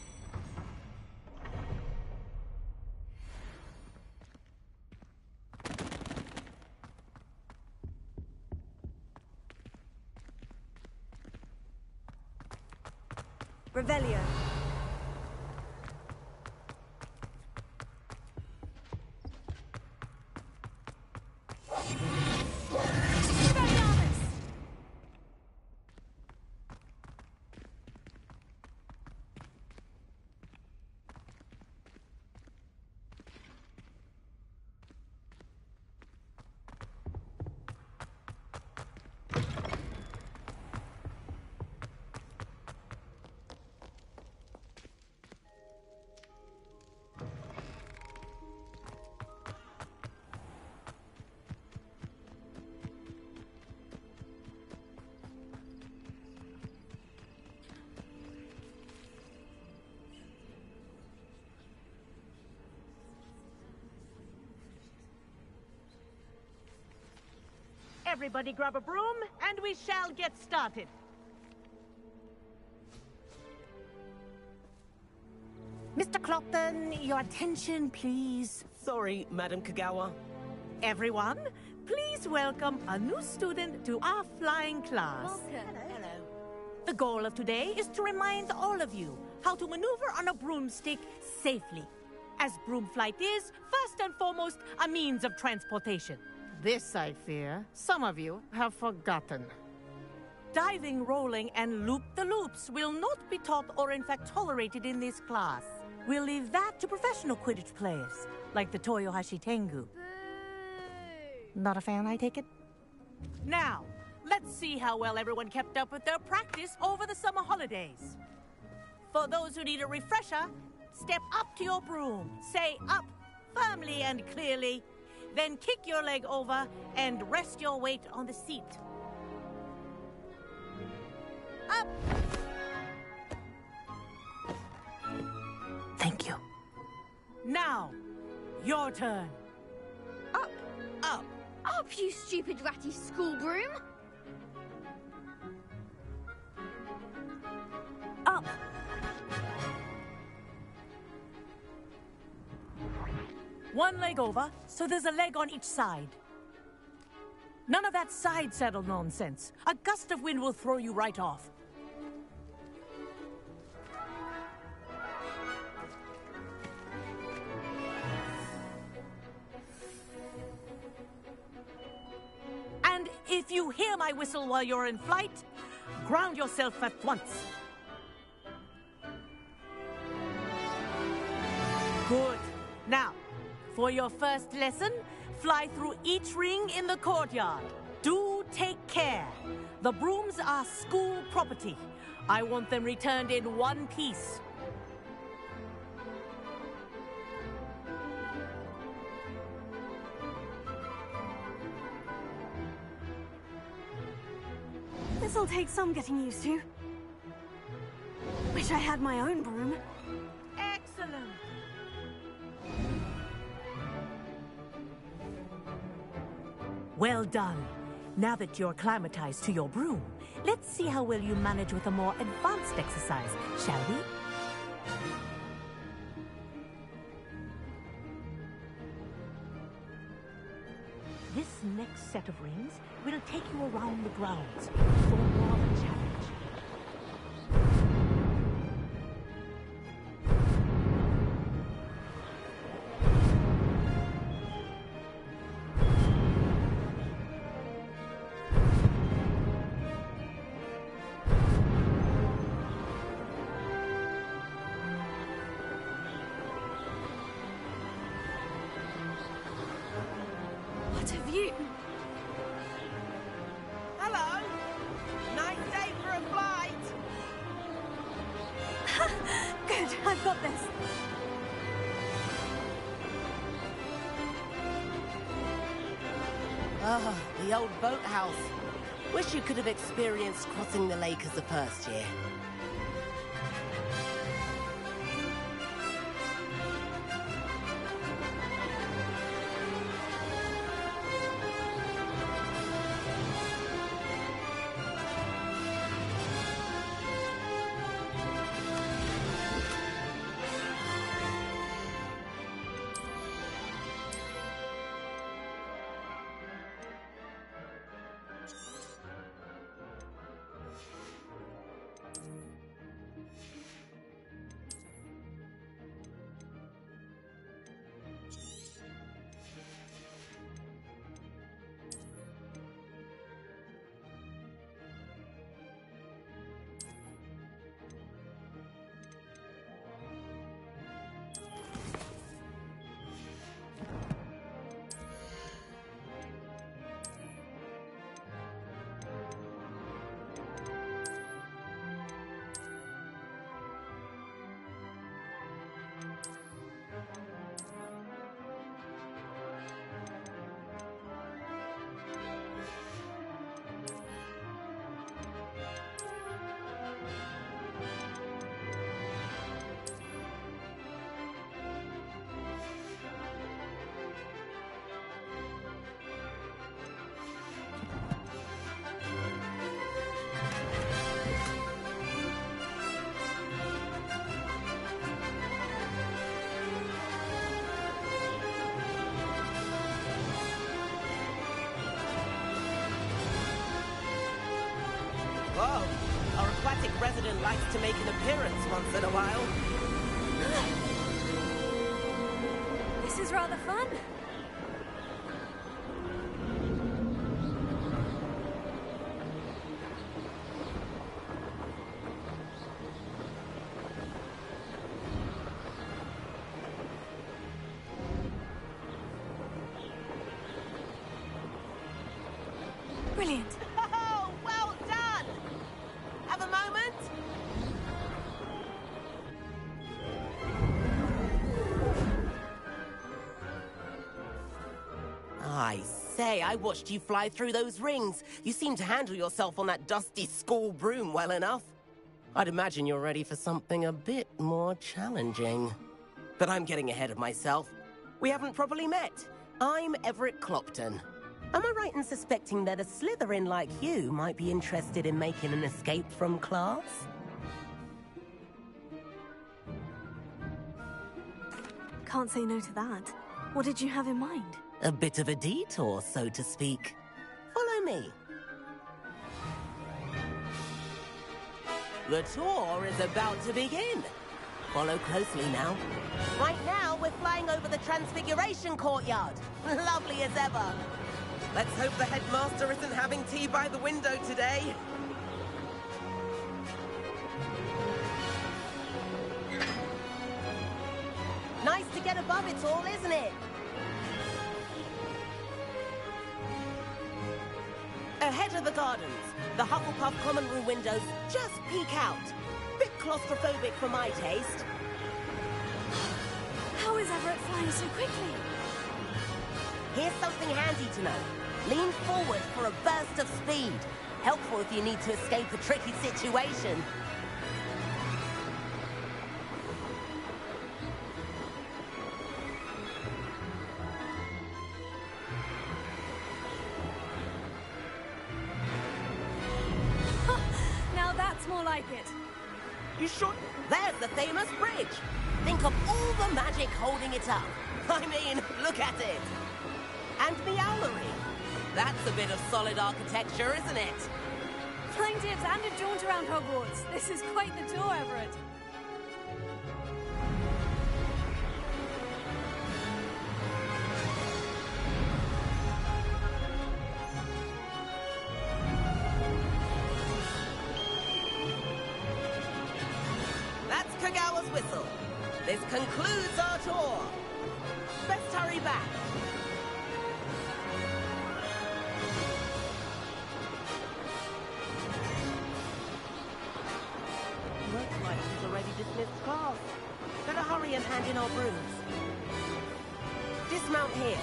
Revelio. Everybody grab a broom, and we shall get started. Mr. Clopton, your attention, please. Sorry, Madam Kagawa. Everyone, please welcome a new student to our flying class. Welcome. Hello. The goal of today is to remind all of you how to maneuver on a broomstick safely, as broom flight is, first and foremost, a means of transportation. This, I fear, some of you have forgotten. Diving, rolling, and loop-the-loops will not be taught or in fact tolerated in this class. We'll leave that to professional Quidditch players, like the Toyohashi Tengu. Not a fan, I take it? Now, let's see how well everyone kept up with their practice over the summer holidays. For those who need a refresher, step up to your broom, say up firmly and clearly, then kick your leg over and rest your weight on the seat. Up! Thank you. Now, your turn. Up! Up! Up, you stupid ratty school broom! Up. One leg over, so there's a leg on each side. None of that side saddle nonsense. A gust of wind will throw you right off. And if you hear my whistle while you're in flight, ground yourself at once. Good. Now, for your first lesson, fly through each ring in the courtyard. Do take care. The brooms are school property. I want them returned in one piece. This'll take some getting used to. Wish I had my own broom. Excellent. Well done. Now that you're acclimatized to your broom, let's see how well you manage with a more advanced exercise, shall we? This next set of rings will take you around the grounds for more of a challenge. What a view! Hello! Nice day for a flight! Good, I've got this. Ah, the old boathouse. Wish you could have experienced crossing the lake as a first year. resident likes to make an appearance once in a while. This is rather fun. Brilliant. Oh, well done! Have a moment? I say, I watched you fly through those rings. You seem to handle yourself on that dusty school broom well enough. I'd imagine you're ready for something a bit more challenging. But I'm getting ahead of myself. We haven't properly met. I'm Everett Clopton. Am I right in suspecting that a Slytherin like you might be interested in making an escape from class? Can't say no to that. What did you have in mind? A bit of a detour, so to speak. Follow me. The tour is about to begin. Follow closely now. Right now, we're flying over the Transfiguration Courtyard. Lovely as ever. Let's hope the headmaster isn't having tea by the window today. Nice to get above it all, isn't it? Ahead of the gardens, the Hufflepuff common room windows just peek out. Bit claustrophobic for my taste. How is Everett flying so quickly? Here's something handy to know. Lean forward for a burst of speed. Helpful if you need to escape a tricky situation. Now that's more like it. You sure? There's the famous bridge. Think of all the magic holding it up. I mean, look at it. And Meowlery. That's a bit of solid architecture, isn't it? Flying dibs and a jaunt around Hogwarts. This is quite the tour, Everett. That's Kagawa's whistle. This concludes our tour. Best hurry back. Looks like she's already dismissed class. Better hurry and hand in our brooms. Dismount here.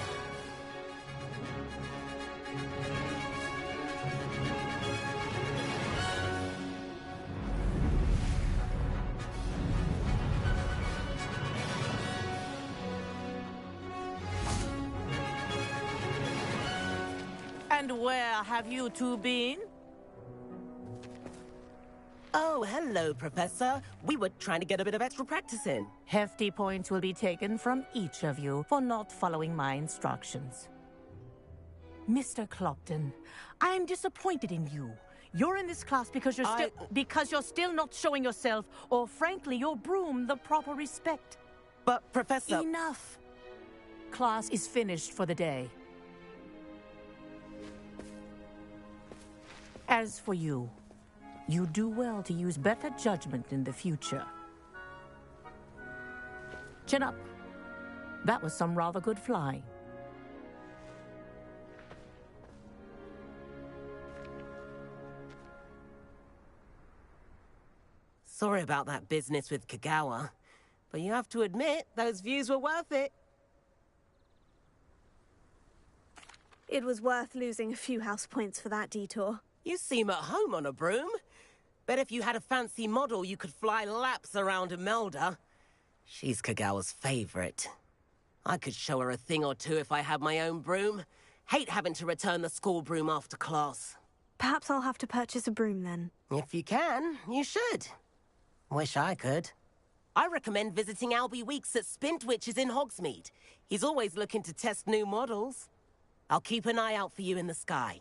And where have you two been? Oh, hello, Professor. We were trying to get a bit of extra practice in. Hefty points will be taken from each of you for not following my instructions. Mr. Clopton, I'm disappointed in you. You're in this class because you're still not showing yourself, or frankly, your broom, the proper respect. But, Professor... Enough. Class is finished for the day. As for you, you do well to use better judgment in the future. Chin up. That was some rather good flying. Sorry about that business with Kagawa, but you have to admit, those views were worth it. It was worth losing a few house points for that detour. You seem at home on a broom. Bet if you had a fancy model, you could fly laps around Imelda. She's Kagawa's favorite. I could show her a thing or two if I had my own broom. Hate having to return the school broom after class. Perhaps I'll have to purchase a broom then. If you can, you should. Wish I could. I recommend visiting Albie Weeks at Spintwitches in Hogsmeade. He's always looking to test new models. I'll keep an eye out for you in the sky.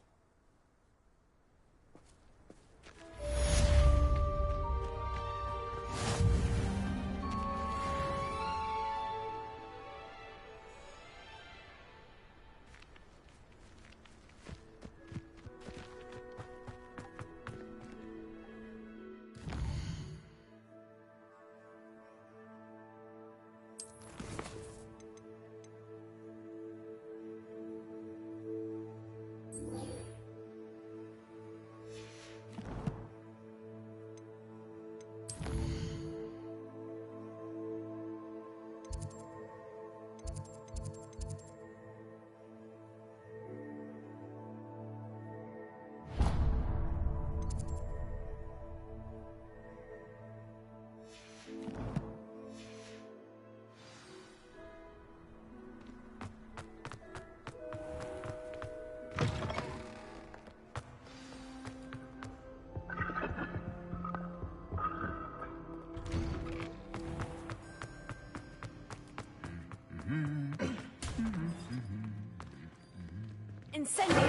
Incendio!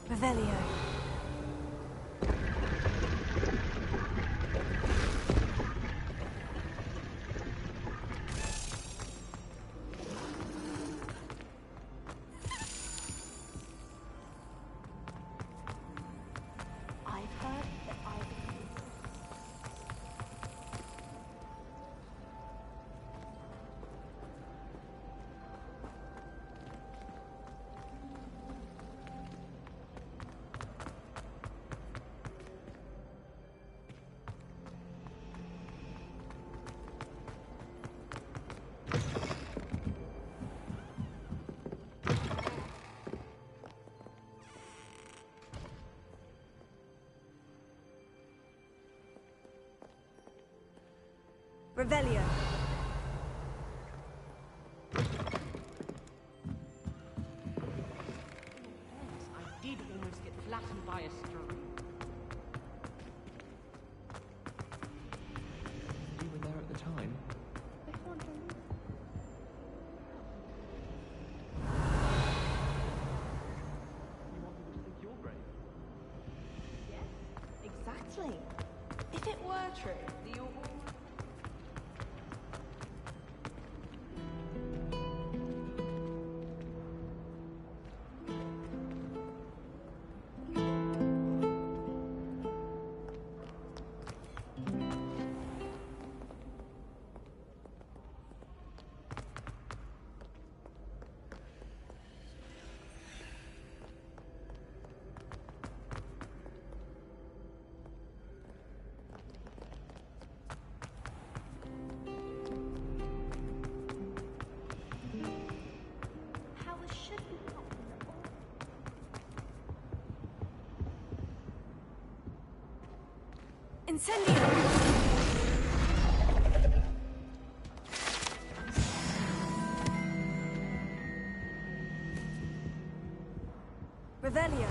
Revelio. I've heard that Revelio. I did almost get flattened by a string. You were there at the time. You want people to think you're brave? Yes, exactly. If it were true, the awful... Incendio! Revelio.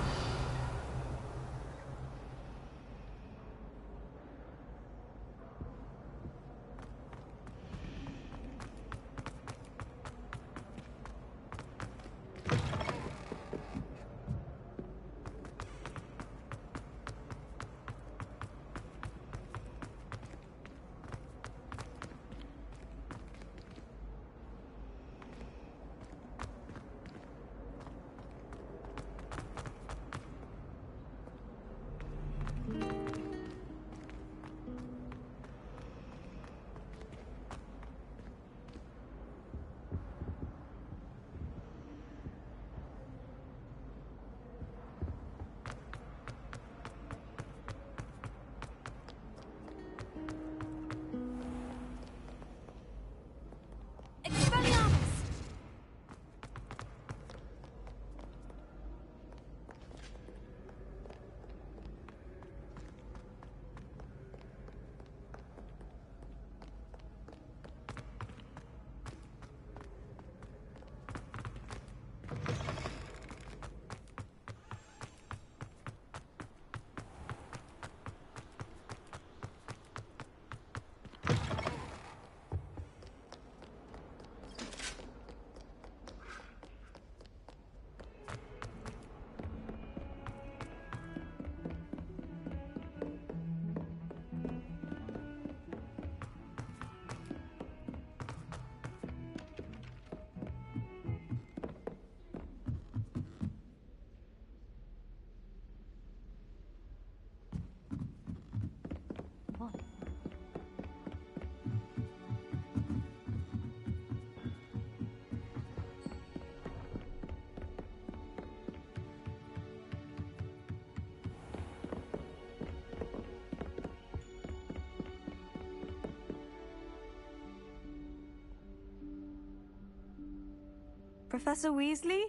Professor Weasley?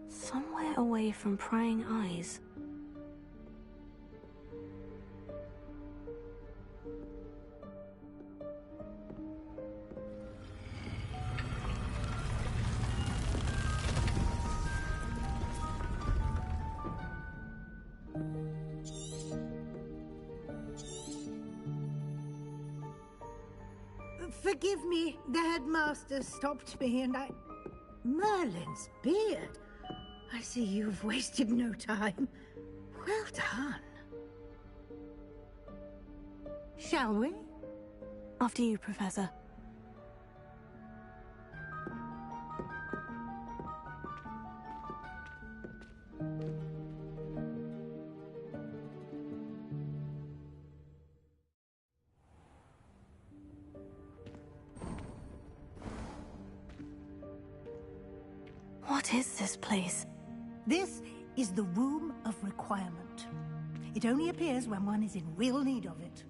Somewhere away from prying eyes. Forgive me, the headmaster stopped me and I... Merlin's beard. I see you've wasted no time. Well done. Shall we? After you, Professor. What is this place? This is the Room of Requirement. It only appears when one is in real need of it.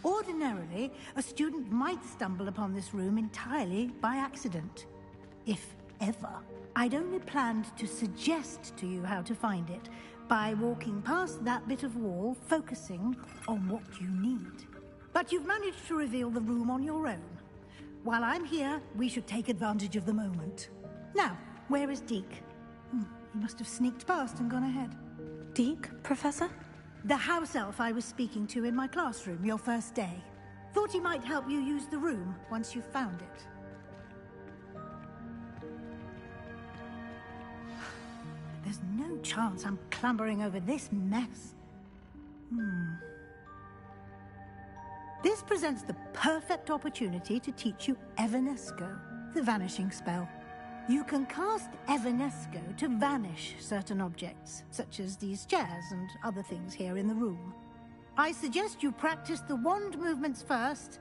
Ordinarily, a student might stumble upon this room entirely by accident. If ever. I'd only planned to suggest to you how to find it by walking past that bit of wall, focusing on what you need. But you've managed to reveal the room on your own. While I'm here, we should take advantage of the moment. Now, where is Deke? He must have sneaked past and gone ahead. Deke, Professor? The house elf I was speaking to in my classroom your first day. Thought he might help you use the room once you've found it. There's no chance I'm clambering over this mess. This presents the perfect opportunity to teach you Evanesco, the vanishing spell. You can cast Evanesco to vanish certain objects, such as these chairs and other things here in the room. I suggest you practice the wand movements first,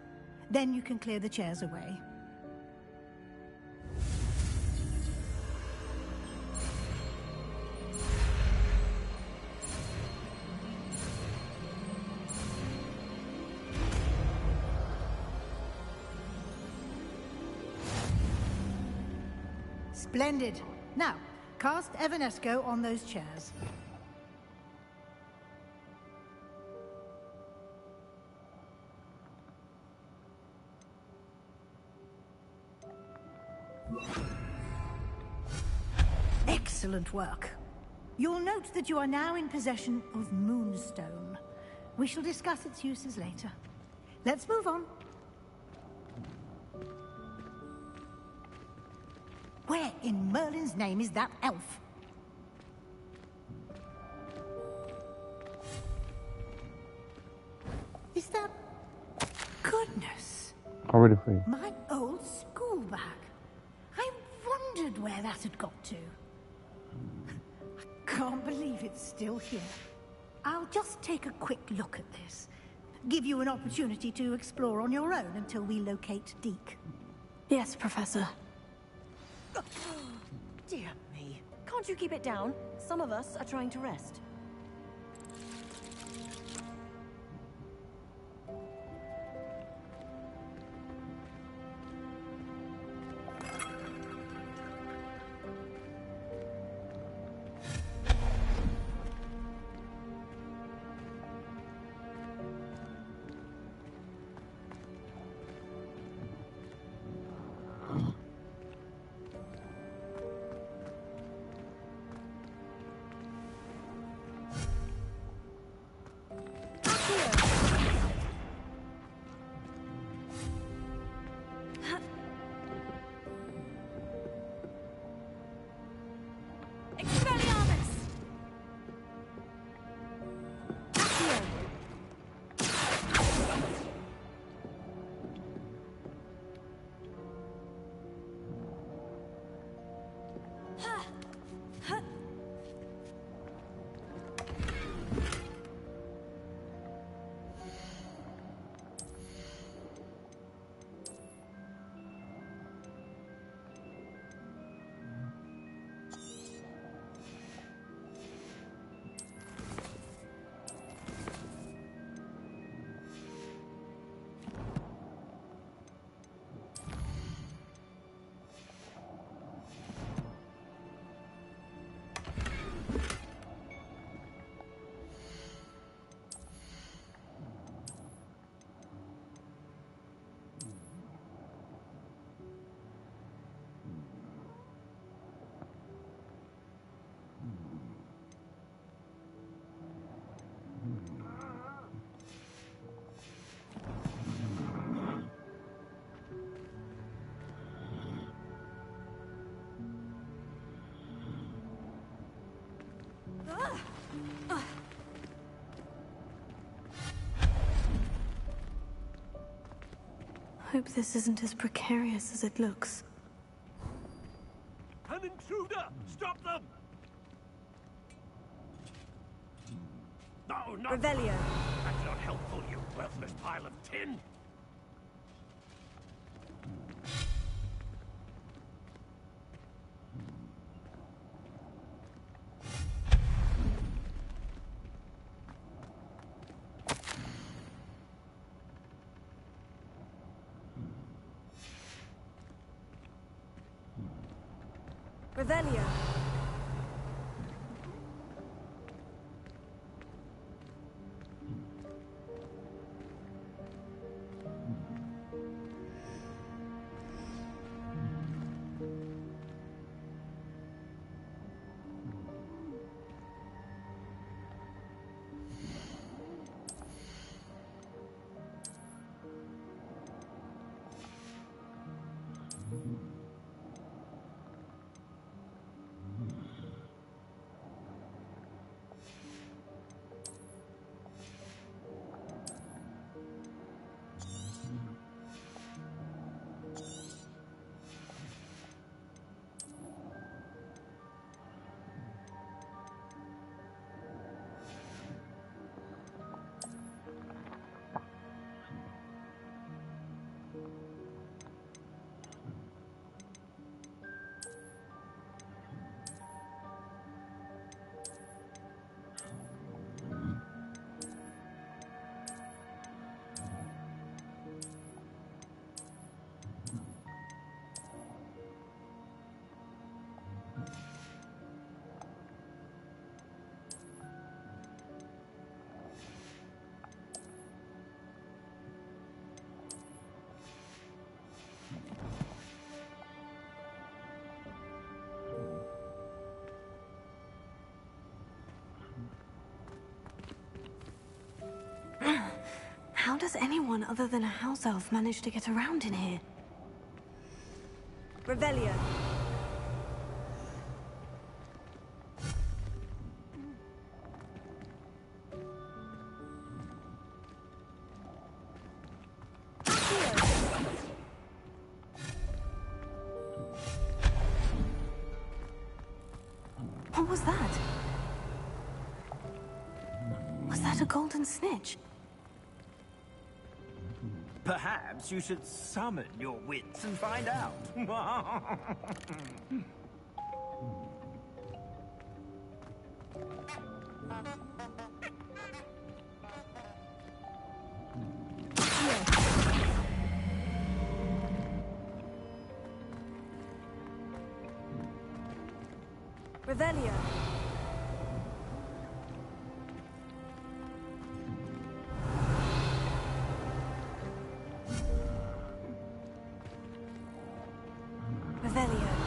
then you can clear the chairs away. Splendid. Now, cast Evanesco on those chairs. Excellent work. You'll note that you are now in possession of Moonstone. We shall discuss its uses later. Let's move on. Where in Merlin's name is that elf? Is that... Goodness! Already free. My old school bag. I wondered where that had got to. I can't believe it's still here. I'll just take a quick look at this. Give you an opportunity to explore on your own until we locate Deke. Yes, Professor. Dear me. Can't you keep it down? Some of us are trying to rest. Hope this isn't as precarious as it looks. An intruder! Stop them! No, not... Revelio. That's not helpful, you worthless pile of tin! Revelio. How does anyone other than a house elf manage to get around in here? Revelio. What was that? Was that a golden snitch? Perhaps you should summon your wits and find out. Revelio. Revelio.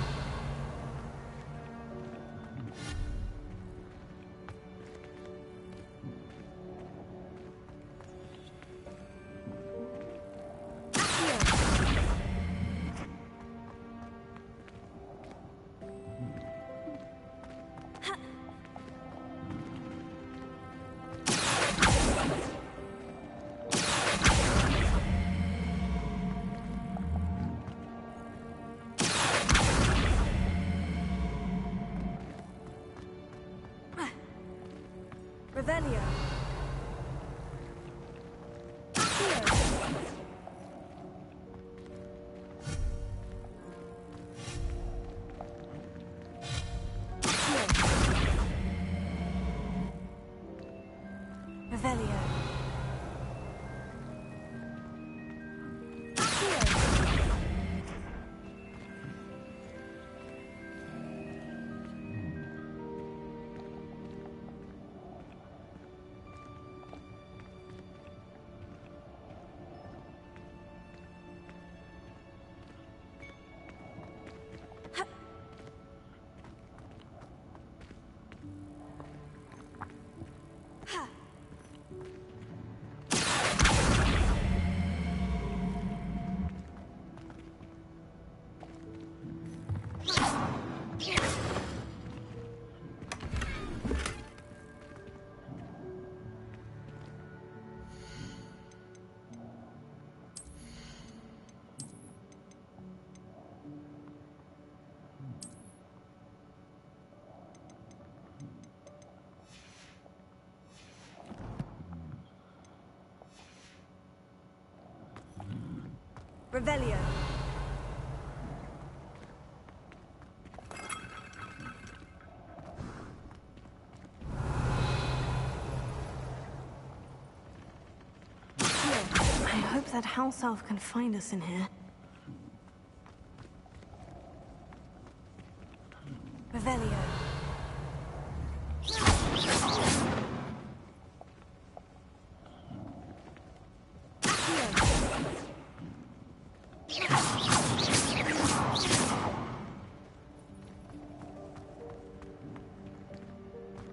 Revelio. Revelio. Revelio. I hope that house elf can find us in here. Revelio.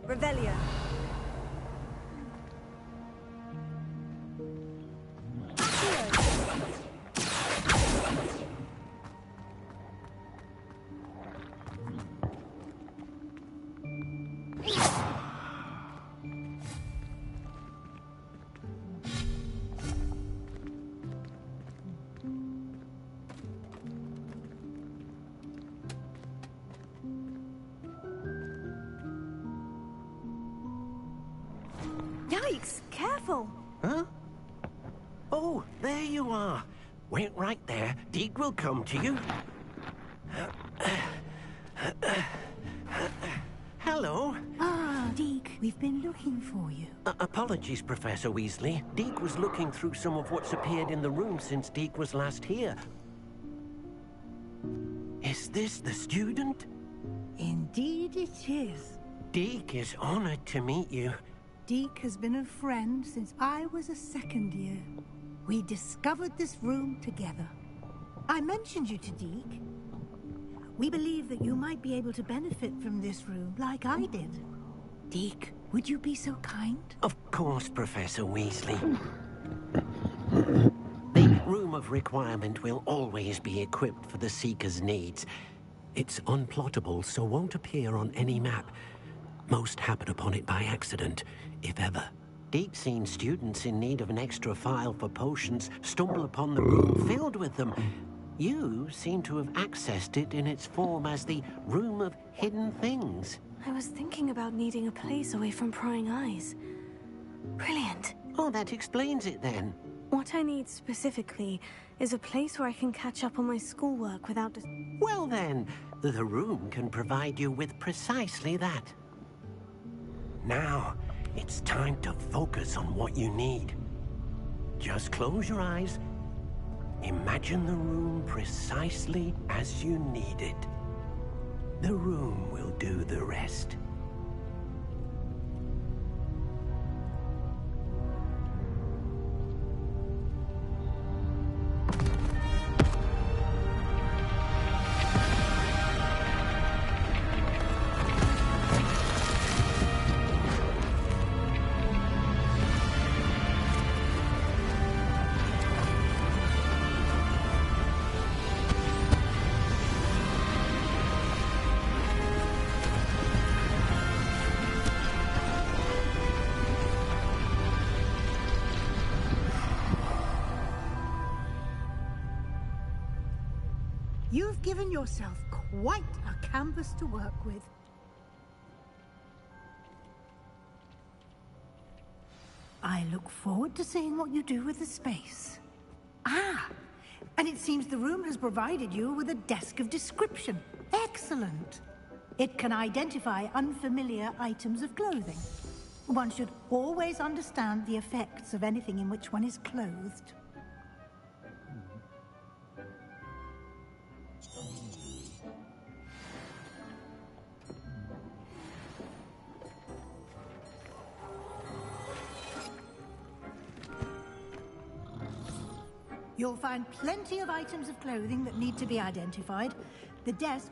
Revelio. Yikes! Careful! Huh? Oh, there you are. Wait right there. Deke will come to you. Hello. Ah, Deke, we've been looking for you. Apologies, Professor Weasley. Deke was looking through some of what's appeared in the room since Deke was last here. Is this the student? Indeed it is. Deke is honored to meet you. Deke has been a friend since I was a second year. We discovered this room together. I mentioned you to Deke. We believe that you might be able to benefit from this room like I did. Deke, would you be so kind? Of course, Professor Weasley. The Room of Requirement will always be equipped for the Seeker's needs. It's unplottable, so won't appear on any map. Most happen upon it by accident, if ever. Deep seen students in need of an extra file for potions stumble upon the room filled with them. You seem to have accessed it in its form as the Room of Hidden Things. I was thinking about needing a place away from prying eyes. Brilliant. Oh, that explains it then. What I need specifically is a place where I can catch up on my schoolwork without... Well then, the room can provide you with precisely that. Now, it's time to focus on what you need. Just close your eyes. Imagine the room precisely as you need it. The room will do the rest. You've given yourself quite a canvas to work with. I look forward to seeing what you do with the space. Ah, and it seems the room has provided you with a desk of description. Excellent. It can identify unfamiliar items of clothing. One should always understand the effects of anything in which one is clothed. You'll find plenty of items of clothing that need to be identified. The desk...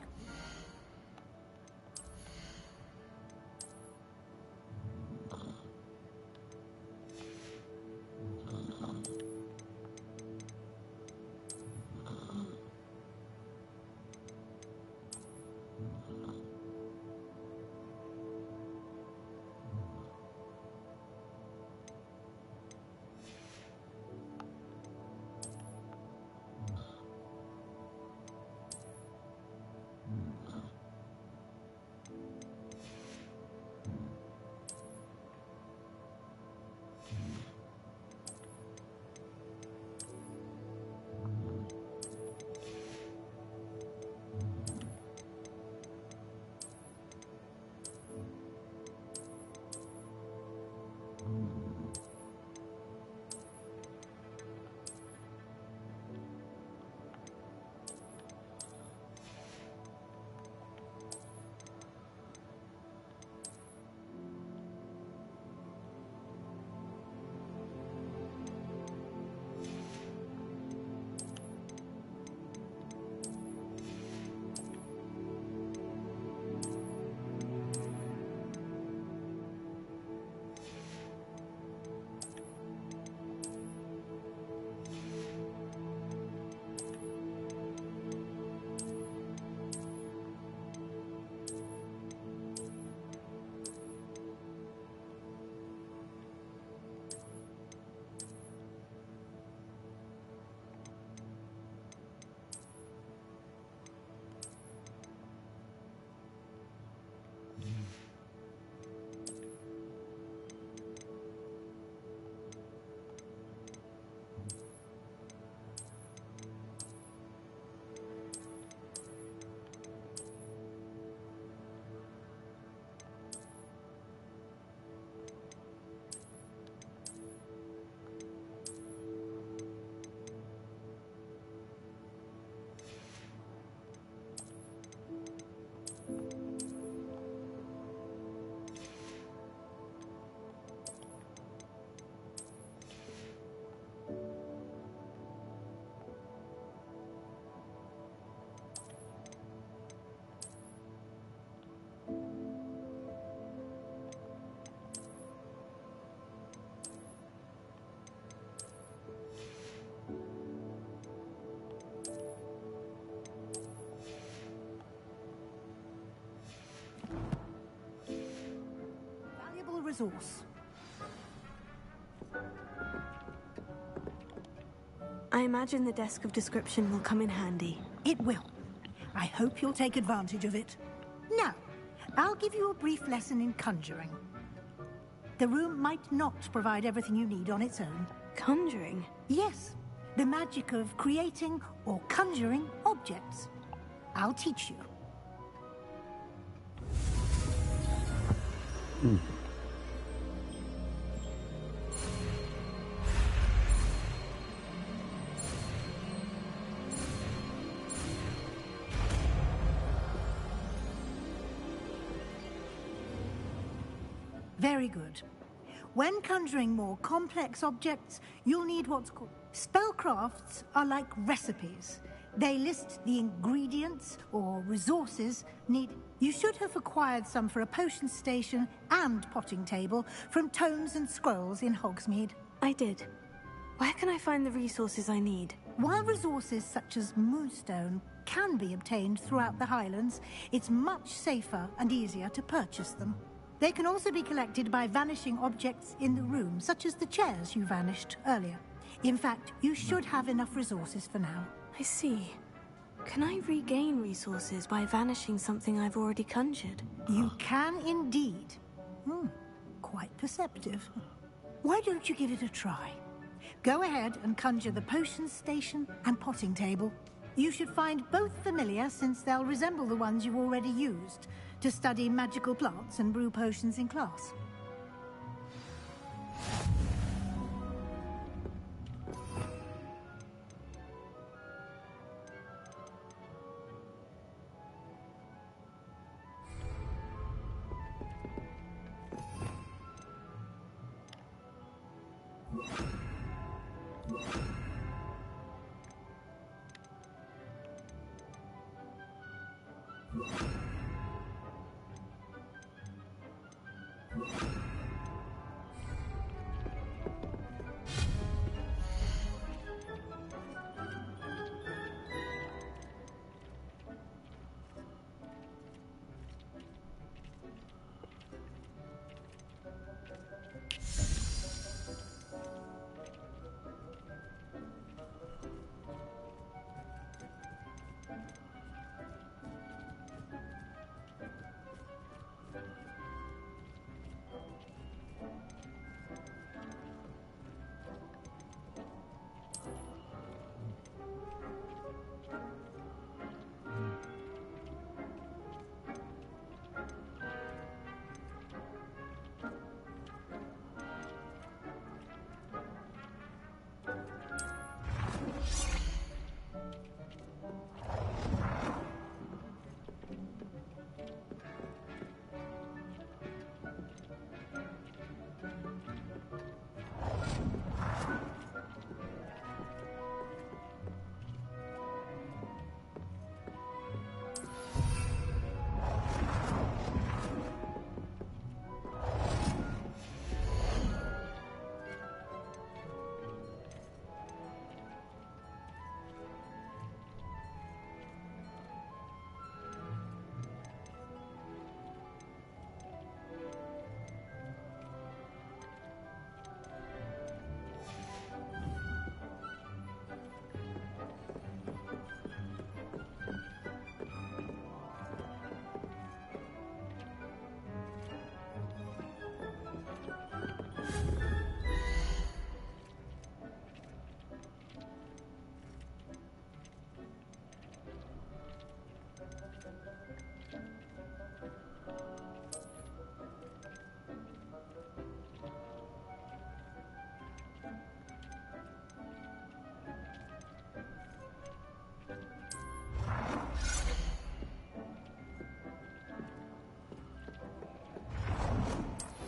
resource. I imagine the Desk of Description will come in handy. It will. I hope you'll take advantage of it. Now, I'll give you a brief lesson in conjuring. The room might not provide everything you need on its own. Conjuring? Yes. The magic of creating or conjuring objects. I'll teach you. Very good. When conjuring more complex objects, you'll need what's called... Spellcrafts are like recipes. They list the ingredients or resources needed. You should have acquired some for a potion station and potting table from tomes and scrolls in Hogsmeade. I did. Where can I find the resources I need? While resources such as Moonstone can be obtained throughout the Highlands, it's much safer and easier to purchase them. They can also be collected by vanishing objects in the room, such as the chairs you vanished earlier. In fact, you should have enough resources for now. I see. Can I regain resources by vanishing something I've already conjured? You can indeed. Quite perceptive. Why don't you give it a try? Go ahead and conjure the potion station and potting table. You should find both familiar, since they'll resemble the ones you've already used to study magical plants and brew potions in class.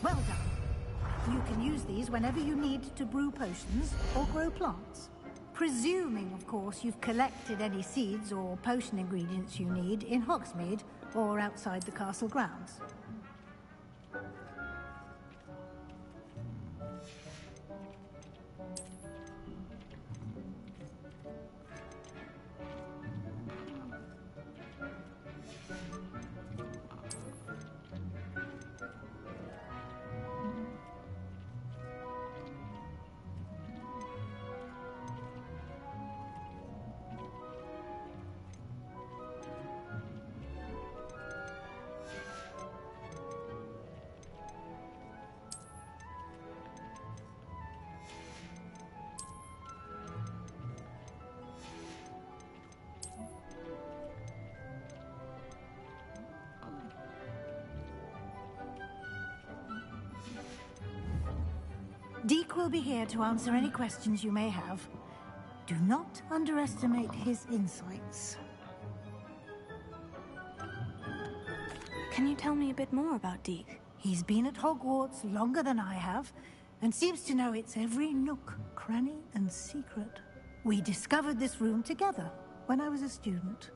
Well done. You can use these whenever you need to brew potions or grow plants. Presuming, of course, you've collected any seeds or potion ingredients you need in Hogsmeade or outside the castle grounds. Deke will be here to answer any questions you may have. Do not underestimate his insights. Can you tell me a bit more about Deke? He's been at Hogwarts longer than I have, and seems to know its every nook, cranny, and secret. We discovered this room together when I was a student.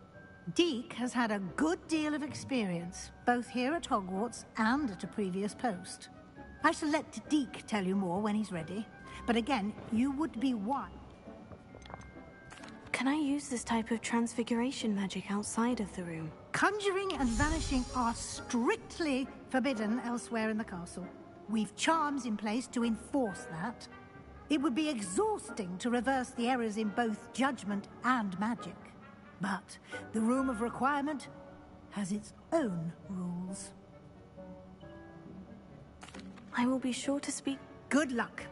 Deke has had a good deal of experience, both here at Hogwarts and at a previous post. I shall let Deke tell you more when he's ready, but again, you would be wise. Can I use this type of transfiguration magic outside of the room? Conjuring and vanishing are strictly forbidden elsewhere in the castle. We've charms in place to enforce that. It would be exhausting to reverse the errors in both judgment and magic. But the Room of Requirement has its own rules. I will be sure to speak. Good luck.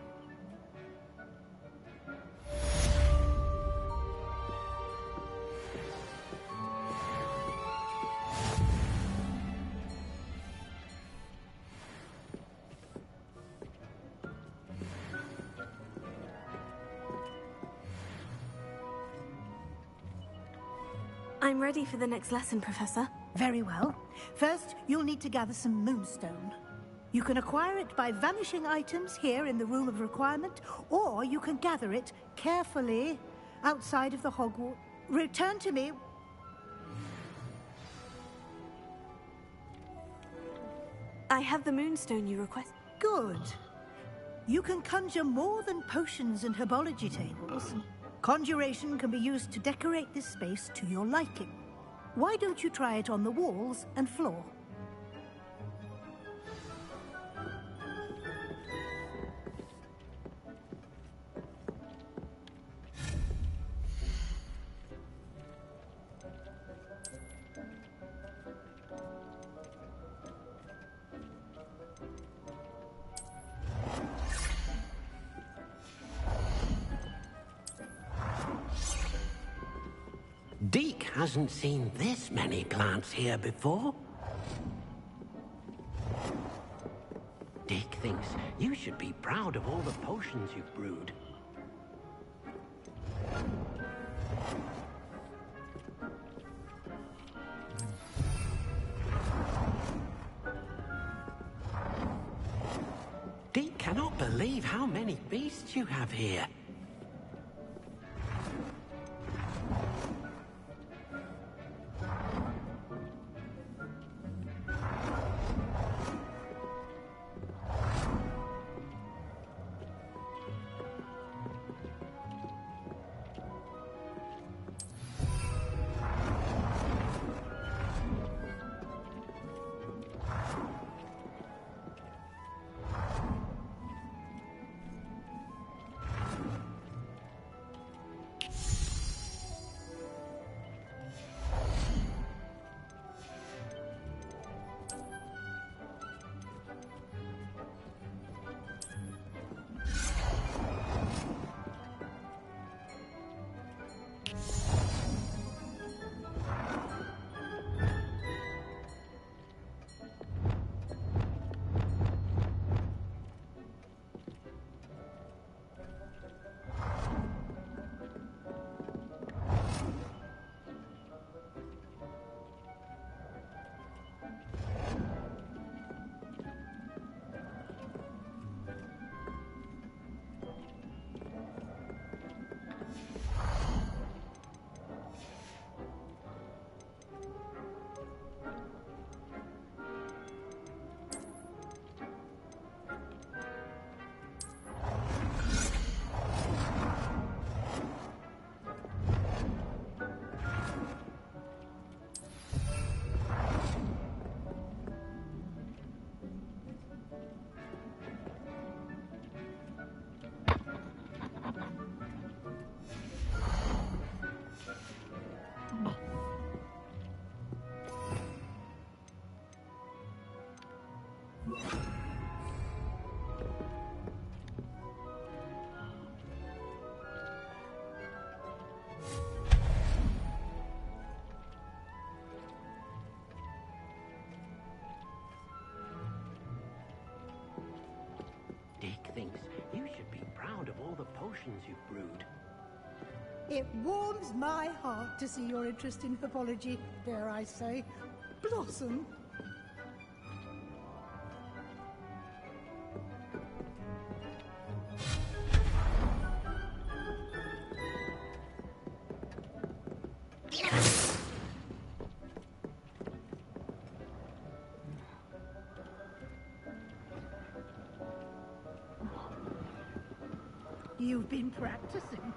I'm ready for the next lesson, Professor. Very well. First, you'll need to gather some moonstone. You can acquire it by vanishing items here in the Room of Requirement, or you can gather it carefully outside of the Hogwarts. Return to me. I have the moonstone you request. Good. You can conjure more than potions and herbology tables. Conjuration can be used to decorate this space to your liking. Why don't you try it on the walls and floor? Deke hasn't seen this many plants here before. Deke thinks you should be proud of all the potions you've brewed. Deke cannot believe how many beasts you have here. Deke Deke thinks you should be proud of all the potions you've brewed. It warms my heart to see your interest in herbology, dare I say, blossom. You've been practicing.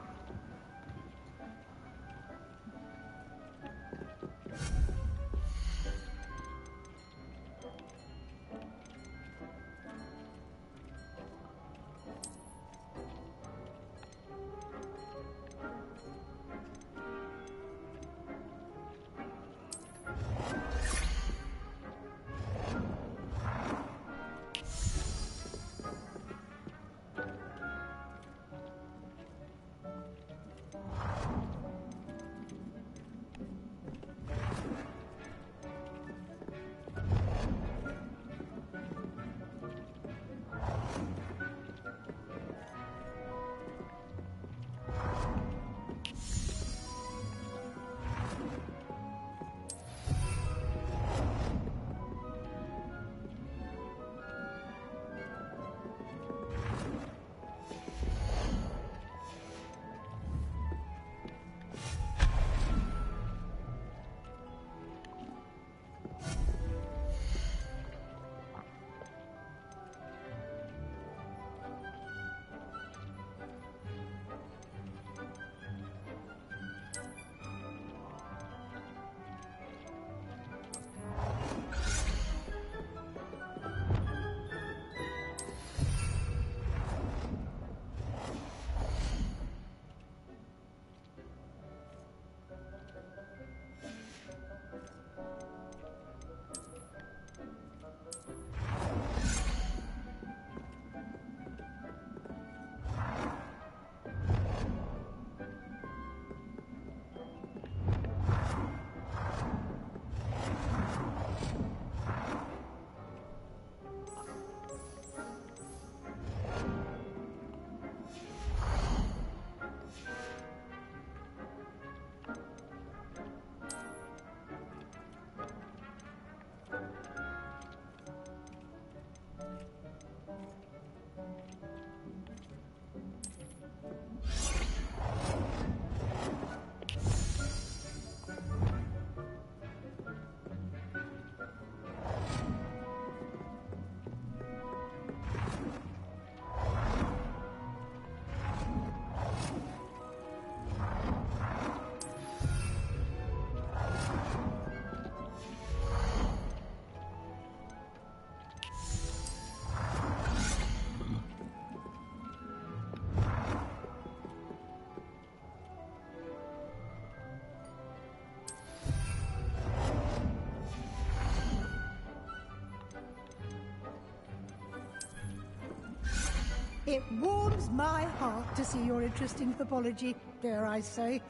It warms my heart to see your interest in herbology, dare I say,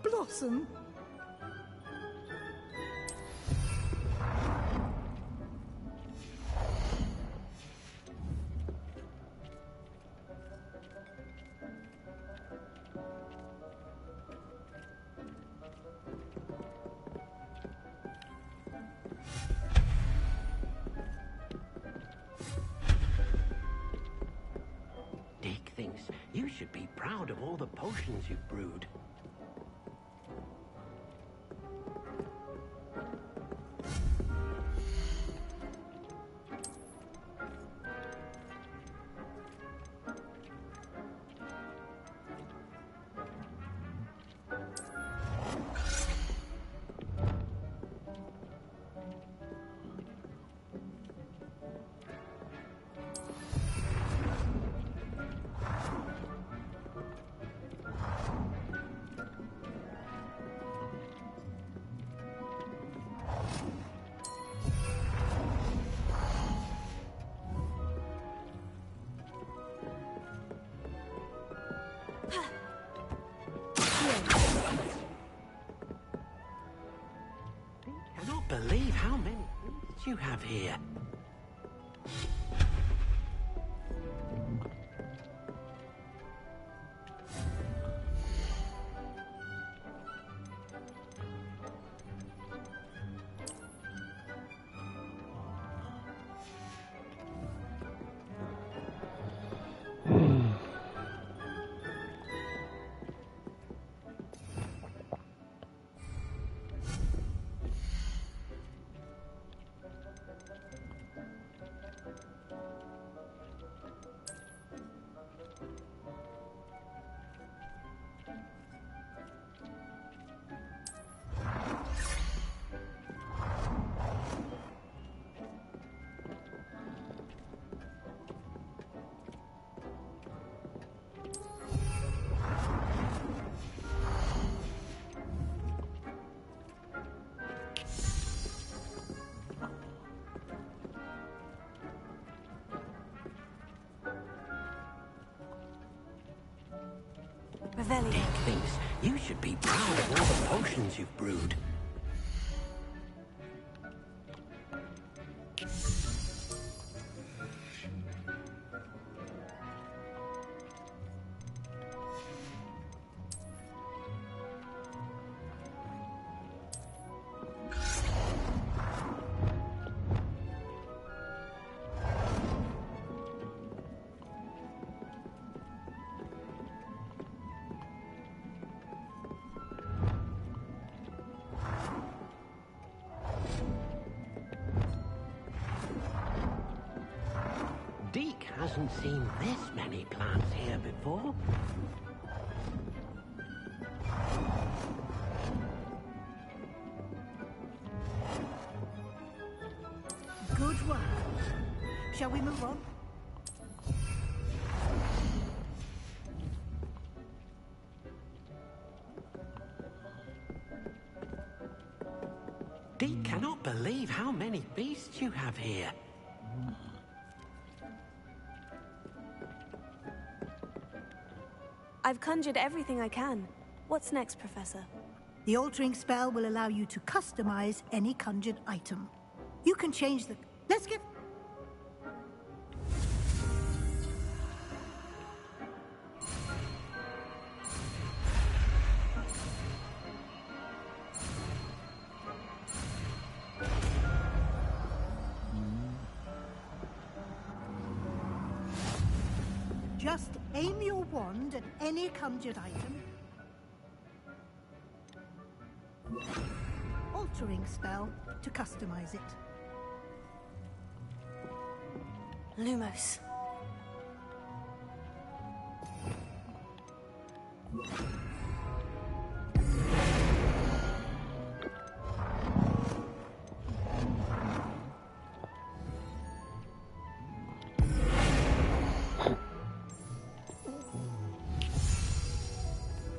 blossom. Deke thinks you should be proud of all the potions you've brewed. Believe how many fruits you have here. Revelio. Dick thinks you should be proud of all the potions you've brewed. Deke hasn't seen this many plants here before. Good work. Shall we move on? Deke cannot believe how many beasts you have here. I've conjured everything I can. What's next, Professor? The altering spell will allow you to customize any conjured item. You can change the... Let's get... Just aim your wand at any conjured item. Altering spell to customize it. Lumos.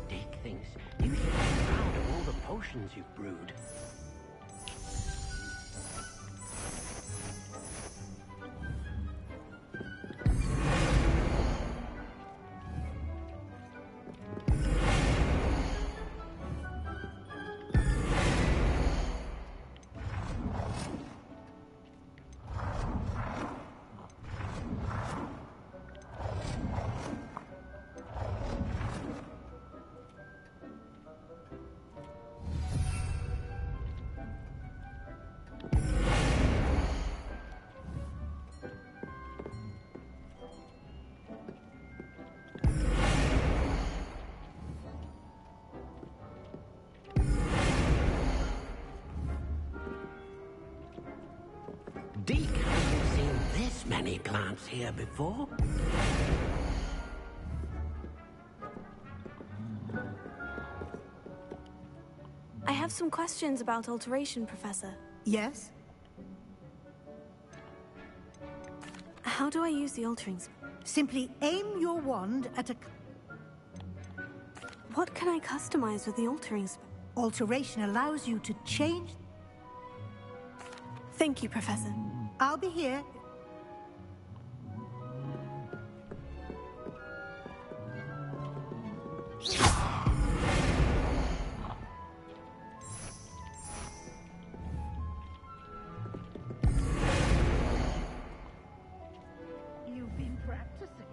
Dick thinks you should be proud of all the potions you've brewed. Deke hasn't seen this many plants here before. I have some questions about alteration, Professor. Yes? How do I use the altering spell? Simply aim your wand at a... What can I customize with the altering spell? Alteration allows you to change... Thank you, Professor. I'll be here. You've been practicing.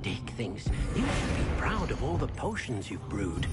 Dick thinks you should be proud of all the potions you've brewed.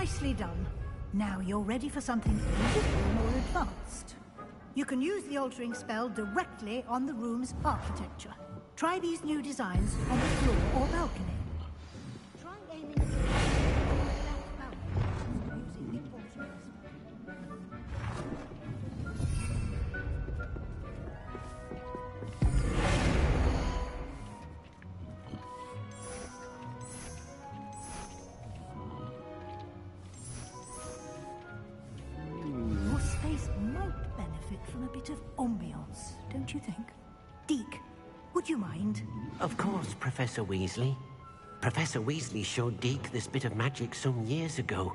Nicely done. Now you're ready for something a little more advanced. You can use the altering spell directly on the room's architecture. Try these new designs on the floor or balcony. Try aiming at the left balcony using the altering spell. Your space might benefit from a bit of ambiance, don't you think? Deke, would you mind? Of course, Professor Weasley. Professor Weasley showed Deke this bit of magic some years ago.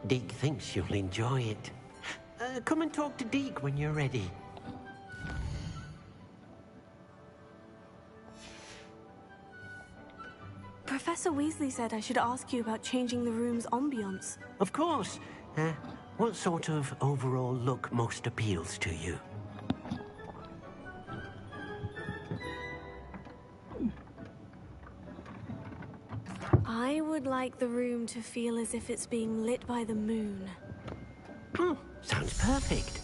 Deke thinks you'll enjoy it. Come and talk to Deke when you're ready. Professor Weasley said I should ask you about changing the room's ambiance. Of course. What sort of overall look most appeals to you? I would like the room to feel as if it's being lit by the moon. Sounds perfect.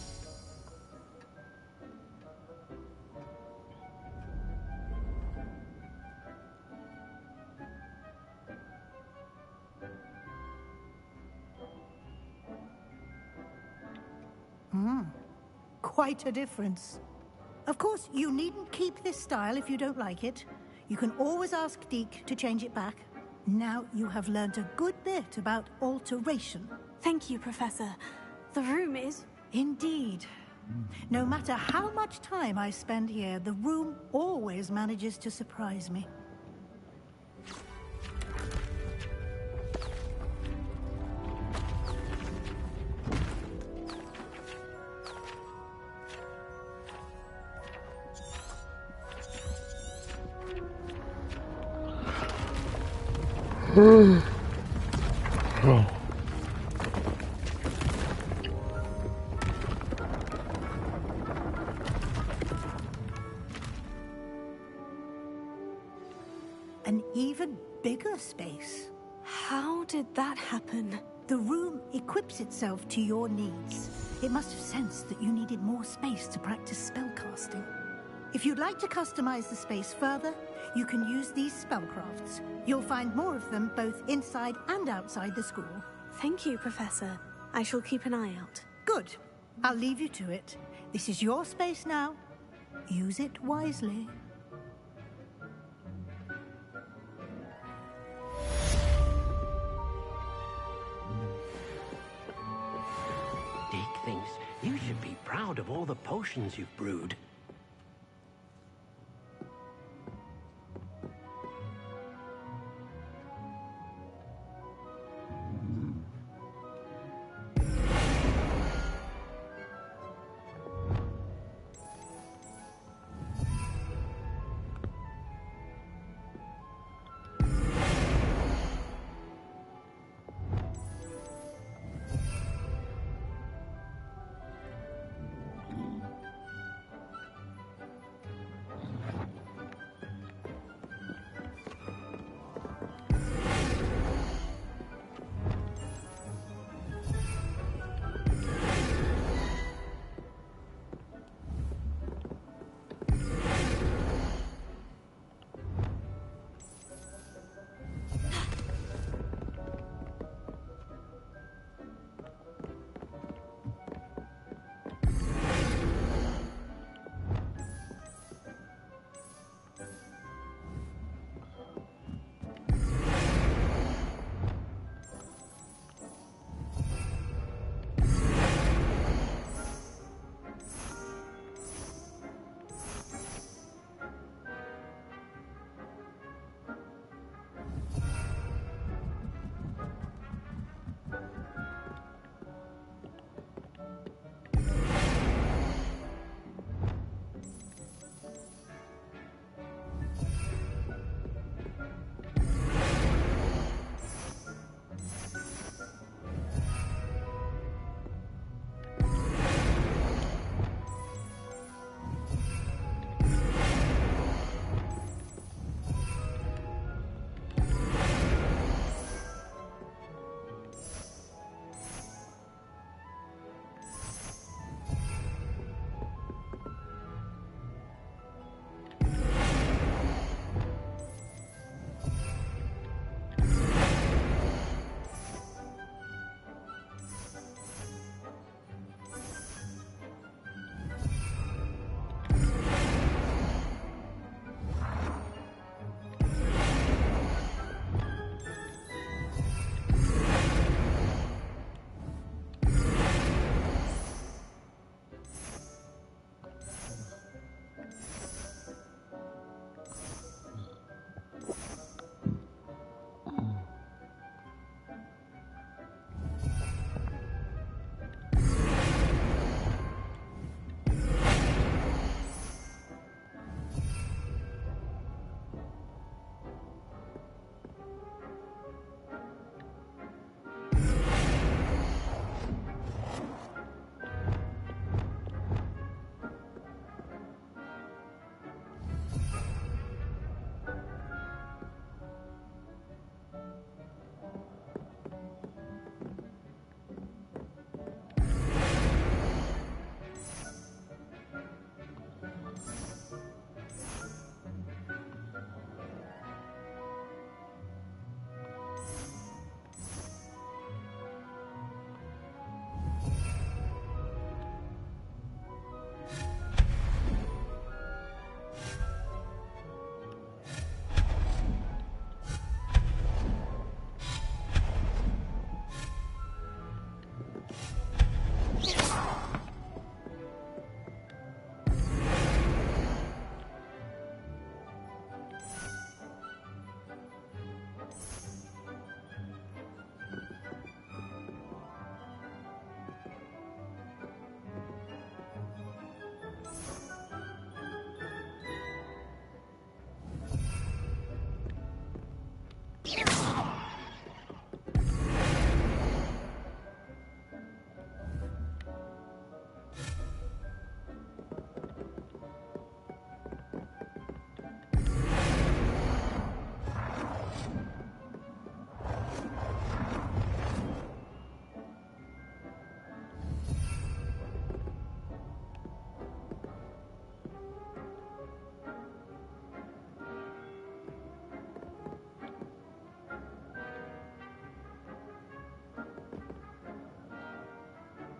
Quite a difference. Of course, you needn't keep this style if you don't like it. You can always ask Deke to change it back. Now you have learned a good bit about alteration. Thank you, Professor. The room is... Indeed. No matter how much time I spend here, the room always manages to surprise me. An even bigger space. How did that happen? The room equips itself to your needs. It must have sensed that you needed more space to practice spellcasting. If you'd like to customize the space further, you can use these spellcrafts. You'll find more of them both inside and outside the school. Thank you, Professor. I shall keep an eye out. Good. I'll leave you to it. This is your space now. Use it wisely. Deke thinks you should be proud of all the potions you've brewed.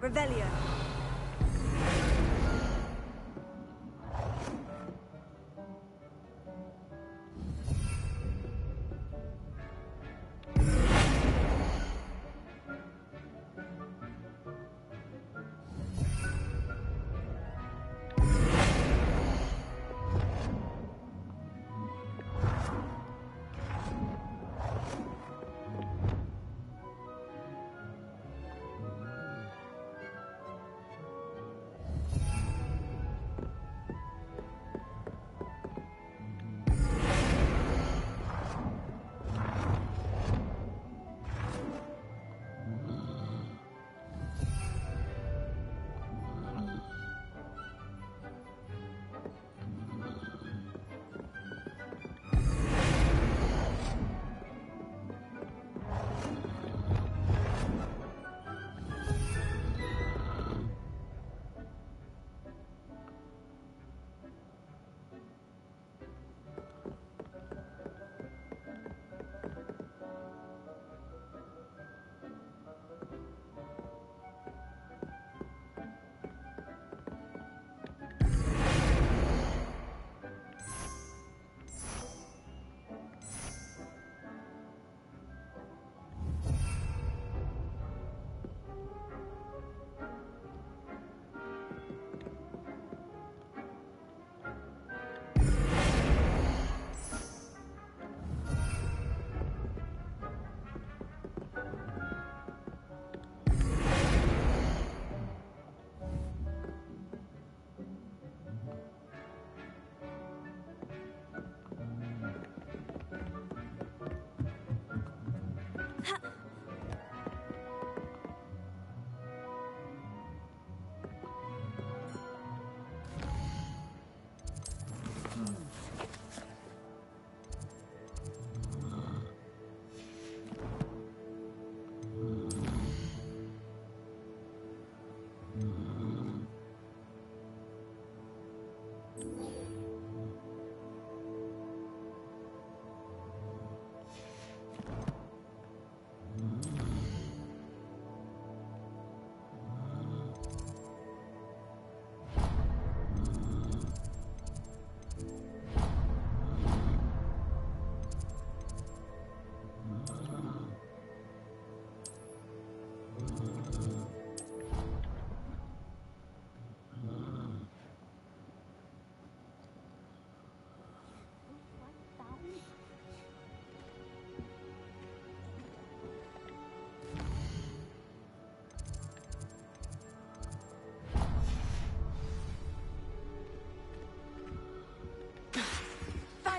Revelio.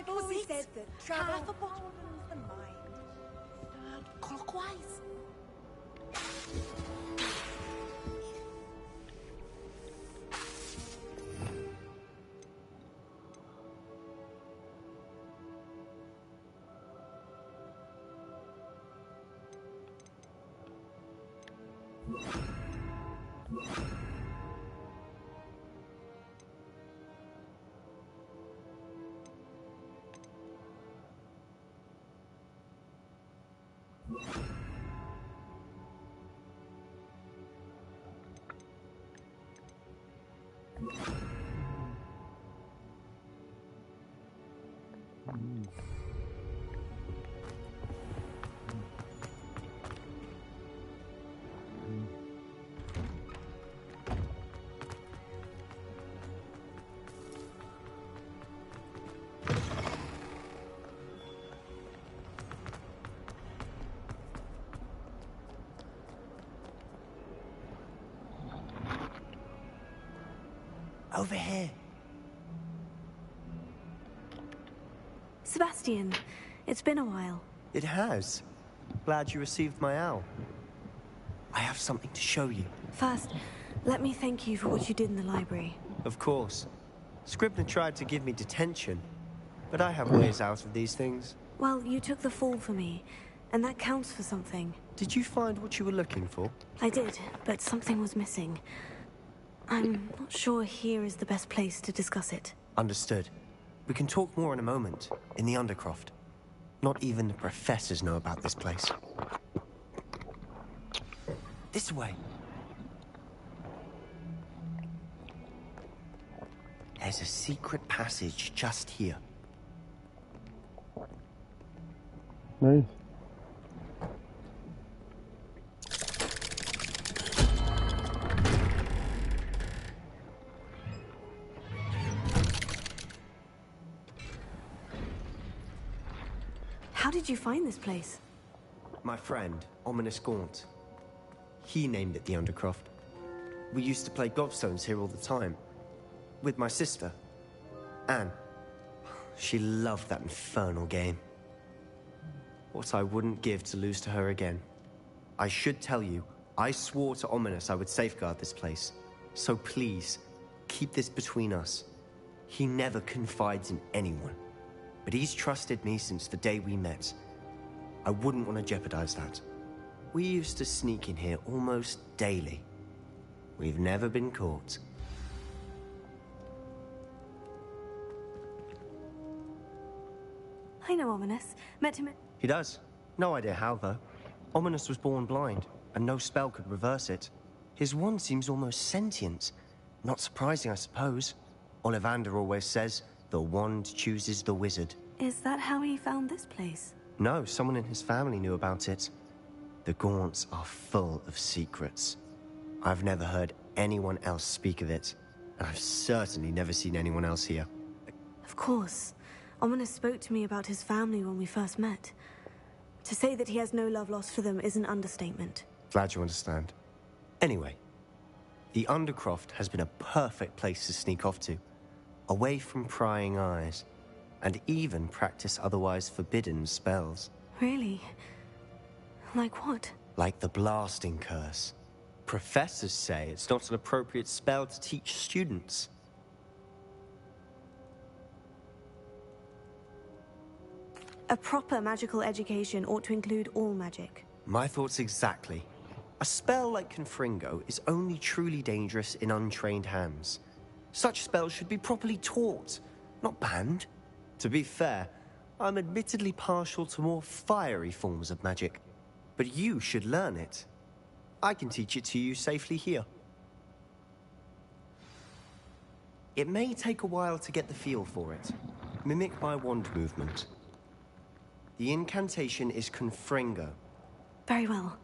Always said that travel broadens the mind. Clockwise. Over here. Sebastian, it's been a while. It has. Glad you received my owl. I have something to show you. First, let me thank you for what you did in the library. Of course. Scribner tried to give me detention, but I have ways out of these things. Well, you took the fall for me, and that counts for something. Did you find what you were looking for? I did, but something was missing. I'm not sure here is the best place to discuss it. Understood. We can talk more in a moment, in the Undercroft. Not even the professors know about this place. This way. There's a secret passage just here. Nice. How did you find this place? My friend, Ominous Gaunt. He named it the Undercroft. We used to play gobstones here all the time. With my sister, Anne. She loved that infernal game. What I wouldn't give to lose to her again. I should tell you, I swore to Ominous I would safeguard this place. So please, keep this between us. He never confides in anyone. But he's trusted me since the day we met. I wouldn't want to jeopardize that. We used to sneak in here almost daily. We've never been caught. I know Ominous. Met him at... He does. No idea how, though. Ominous was born blind, and no spell could reverse it. His wand seems almost sentient. Not surprising, I suppose. Ollivander always says, the wand chooses the wizard. Is that how he found this place? No, someone in his family knew about it. The Gaunts are full of secrets. I've never heard anyone else speak of it, and I've certainly never seen anyone else here. Of course. Ominous spoke to me about his family when we first met. To say that he has no love lost for them is an understatement. Glad you understand. Anyway, the Undercroft has been a perfect place to sneak off to, away from prying eyes, and even practice otherwise forbidden spells. Really? Like what? Like the Blasting Curse. Professors say it's not an appropriate spell to teach students. A proper magical education ought to include all magic. My thoughts exactly. A spell like Confringo is only truly dangerous in untrained hands. Such spells should be properly taught, not banned. To be fair, I'm admittedly partial to more fiery forms of magic. But you should learn it. I can teach it to you safely here. It may take a while to get the feel for it. Mimic my wand movement. The incantation is Confringo. Very well.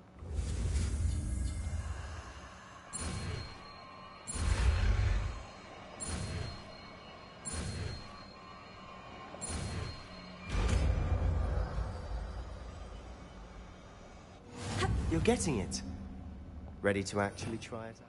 You're getting it. Ready to actually try it out?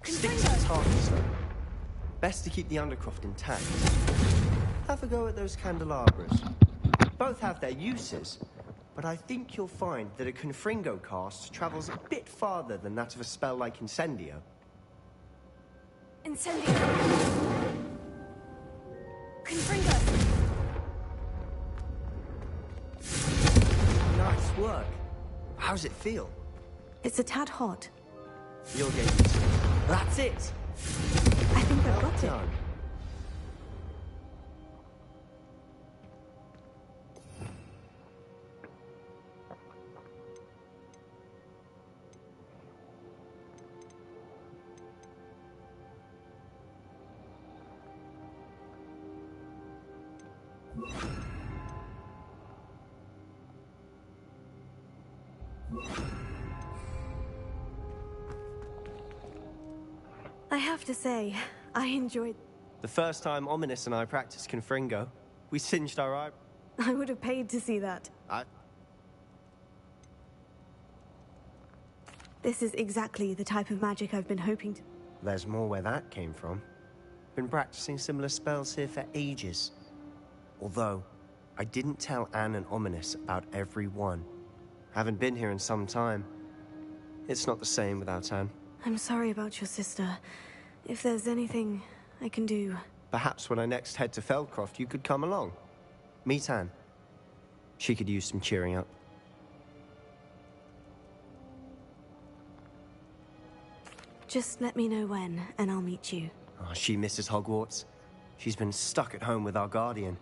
Stick to the target, sir. Best to keep the Undercroft intact. Have a go at those candelabras. Both have their uses, but I think you'll find that a Confringo cast travels a bit farther than that of a spell like Incendio. Incendio! Confringo! Nice work. How's it feel? It's a tad hot. You'll get used to it. That's it! I think I've got it. Done. I have to say, I enjoyed... The first time Ominous and I practiced Confringo, we singed our eye... I would have paid to see that. This is exactly the type of magic I've been hoping to... There's more where that came from. Been practicing similar spells here for ages. Although, I didn't tell Anne and Ominous about every one. Haven't been here in some time. It's not the same without Anne. I'm sorry about your sister. If there's anything I can do... Perhaps when I next head to Feldcroft, you could come along. Meet Anne. She could use some cheering up. Just let me know when, and I'll meet you. Oh, she misses Hogwarts. She's been stuck at home with our guardian,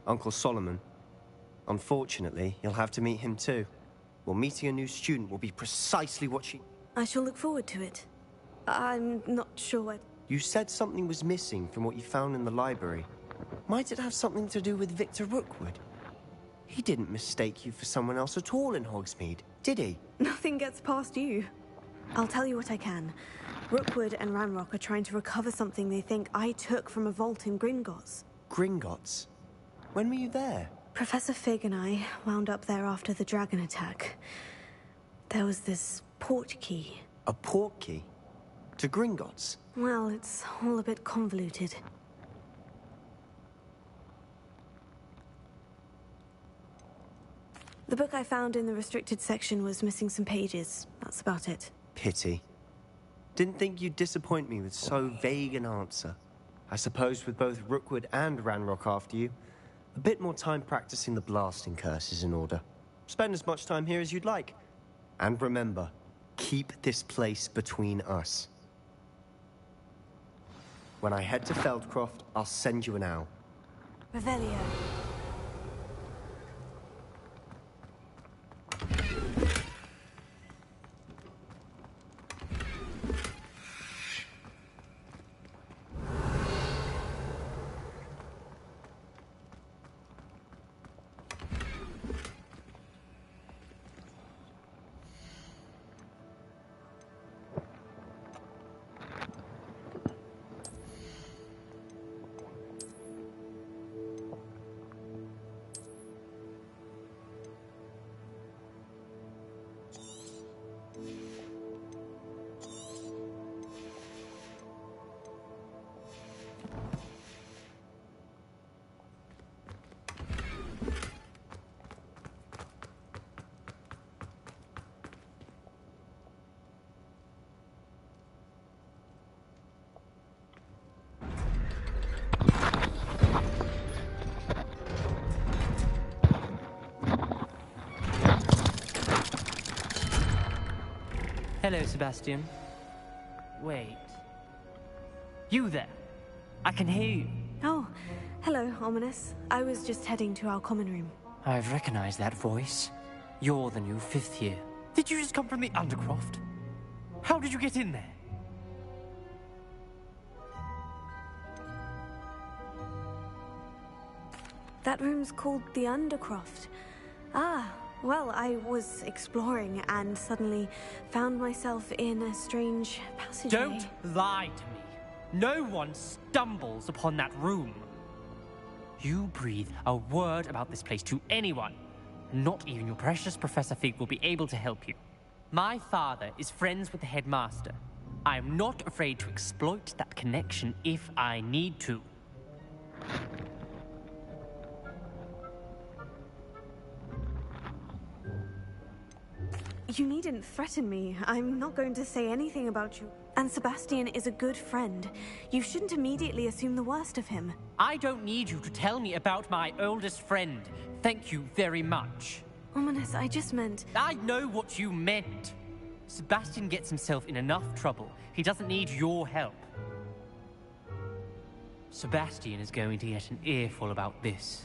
Uncle Solomon. Unfortunately, you'll have to meet him too. Well, meeting a new student will be precisely what she... I shall look forward to it. I'm not sure what... You said something was missing from what you found in the library. Might it have something to do with Victor Rookwood? He didn't mistake you for someone else at all in Hogsmeade, did he? Nothing gets past you. I'll tell you what I can. Rookwood and Ranrock are trying to recover something they think I took from a vault in Gringotts. Gringotts? When were you there? Professor Fig and I wound up there after the dragon attack. There was this port key. A port key? To Gringotts? Well, it's all a bit convoluted. The book I found in the restricted section was missing some pages. That's about it. Pity. Didn't think you'd disappoint me with so vague an answer. I suppose with both Rookwood and Ranrock after you, a bit more time practicing the blasting curse is in order. Spend as much time here as you'd like. And remember, keep this place between us. When I head to Feldcroft, I'll send you an owl. Revelio. Hello, Sebastian. Wait. You there? I can hear you. Oh, hello, Ominous. I was just heading to our common room. I've recognized that voice. You're the new 5th year. Did you just come from the Undercroft? How did you get in there? That room's called the Undercroft. Ah, well, I was exploring and suddenly found myself in a strange passageway. Don't lie to me. No one stumbles upon that room. You breathe a word about this place to anyone. Not even your precious Professor Fig will be able to help you. My father is friends with the headmaster. I am not afraid to exploit that connection if I need to. You needn't threaten me. I'm not going to say anything about you. And Sebastian is a good friend. You shouldn't immediately assume the worst of him. I don't need you to tell me about my oldest friend. Thank you very much. Ominous, I just meant... I know what you meant. Sebastian gets himself in enough trouble. He doesn't need your help. Sebastian is going to get an earful about this.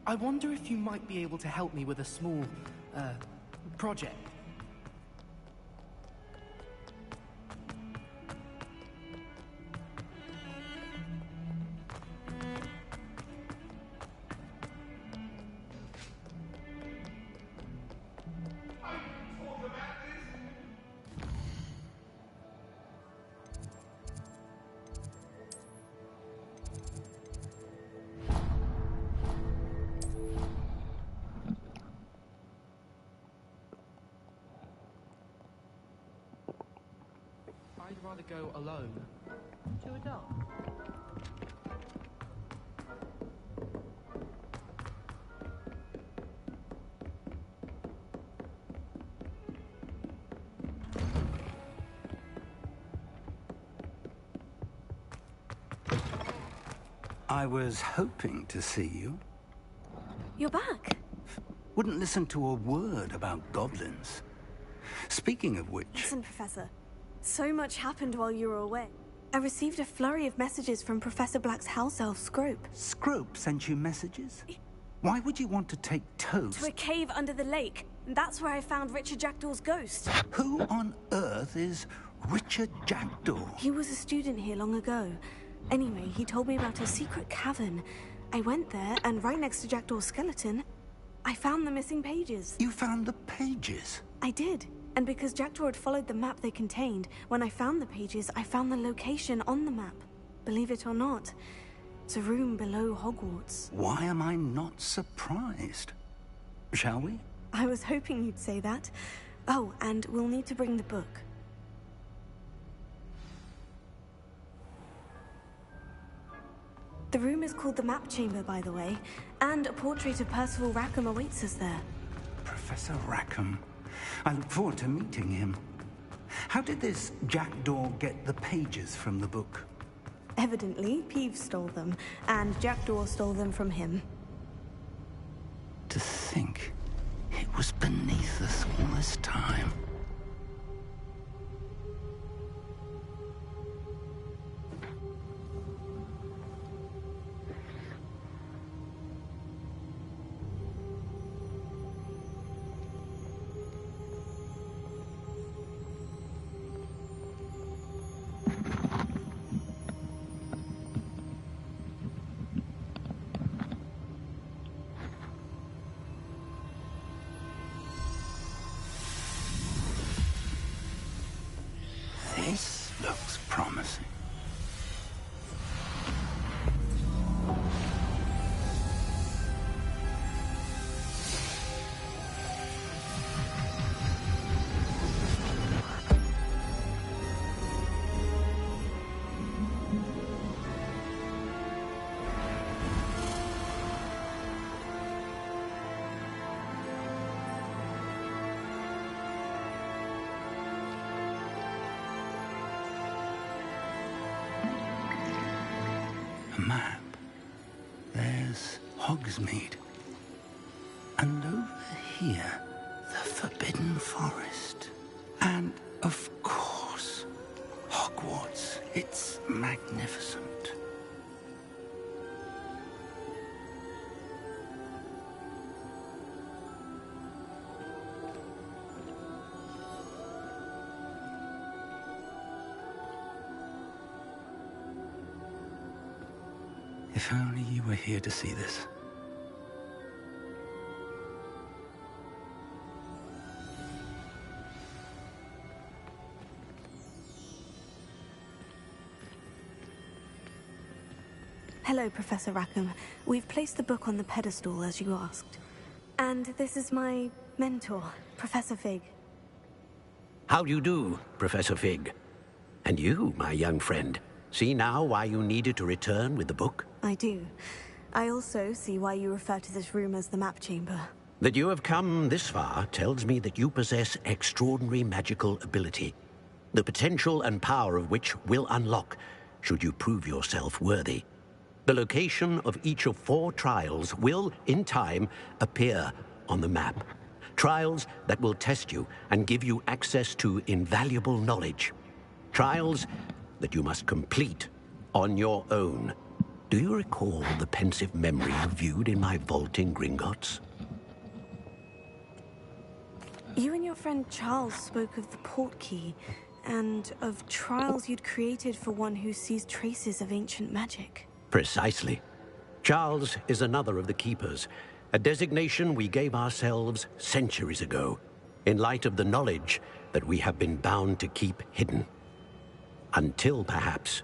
I wonder if you might be able to help me with a small, project. I'd rather go alone. To a dock. I was hoping to see you. You're back. Wouldn't listen to a word about goblins. Speaking of which... Listen, Professor. So much happened while you were away. I received a flurry of messages from Professor Black's house elf, Scrope. Scrope sent you messages? Why would you want to take Toast? To a cave under the lake. And that's where I found Richard Jackdaw's ghost. Who on earth is Richard Jackdaw? He was a student here long ago. Anyway, he told me about a secret cavern. I went there, and right next to Jackdaw's skeleton, I found the missing pages. You found the pages? I did. And because Jackdaw had followed the map they contained, when I found the pages, I found the location on the map. Believe it or not, it's a room below Hogwarts. Why am I not surprised? Shall we? I was hoping you'd say that. Oh, and we'll need to bring the book. The room is called the Map Chamber, by the way, and a portrait of Percival Rackham awaits us there. Professor Rackham. I look forward to meeting him. How did this Jackdaw get the pages from the book? Evidently, Peeves stole them, and Jackdaw stole them from him. To think it was beneath us all this time. This looks promising. A map. There's Hogsmeade. And over here, the Forbidden Forest. And, of course, Hogwarts. It's magnificent. If only you were here to see this. Hello, Professor Rackham. We've placed the book on the pedestal, as you asked. And this is my mentor, Professor Fig. How do you do, Professor Fig? And you, my young friend, see now why you needed to return with the book? I do. I also see why you refer to this room as the Map Chamber. That you have come this far tells me that you possess extraordinary magical ability, the potential and power of which will unlock should you prove yourself worthy. The location of each of 4 trials will, in time, appear on the map. Trials that will test you and give you access to invaluable knowledge. Trials that you must complete on your own. do you recall the pensive memory you viewed in my vault in Gringotts? You and your friend Charles spoke of the portkey, and of trials you'd created for one who sees traces of ancient magic. Precisely. Charles is another of the Keepers, a designation we gave ourselves centuries ago, in light of the knowledge that we have been bound to keep hidden. Until, perhaps,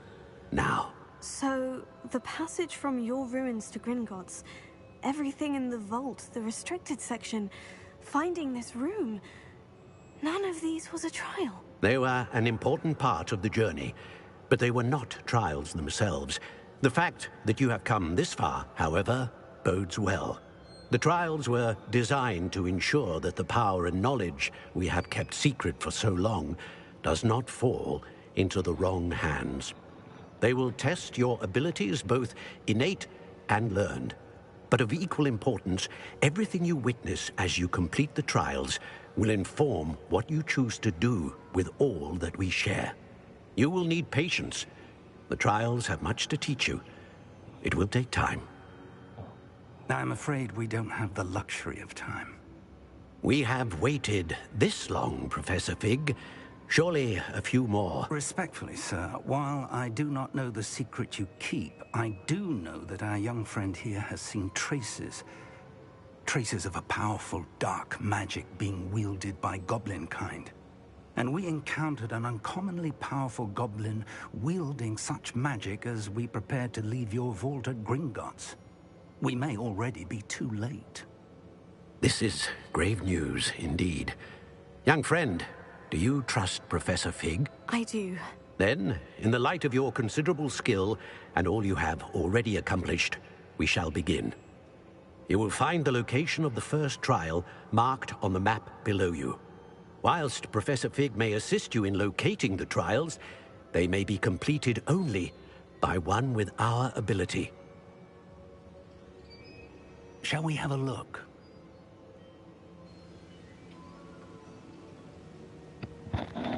now. So, the passage from your ruins to Gringotts, everything in the vault, the restricted section, finding this room, none of these was a trial. They were an important part of the journey, but they were not trials themselves. The fact that you have come this far, however, bodes well. The trials were designed to ensure that the power and knowledge we have kept secret for so long does not fall into the wrong hands. They will test your abilities, both innate and learned. But of equal importance, everything you witness as you complete the trials will inform what you choose to do with all that we share. You will need patience. The trials have much to teach you. It will take time. I'm afraid we don't have the luxury of time. We have waited this long, Professor Fig. Surely a few more. Respectfully, sir, while I do not know the secret you keep, I do know that our young friend here has seen traces of a powerful dark magic being wielded by goblin kind. And we encountered an uncommonly powerful goblin wielding such magic as we prepared to leave your vault at Gringotts. We may already be too late. This is grave news indeed. Young friend, do you trust Professor Fig? I do. Then, in the light of your considerable skill and all you have already accomplished, we shall begin. You will find the location of the first trial marked on the map below you. Whilst Professor Fig may assist you in locating the trials, they may be completed only by one with our ability. Shall we have a look?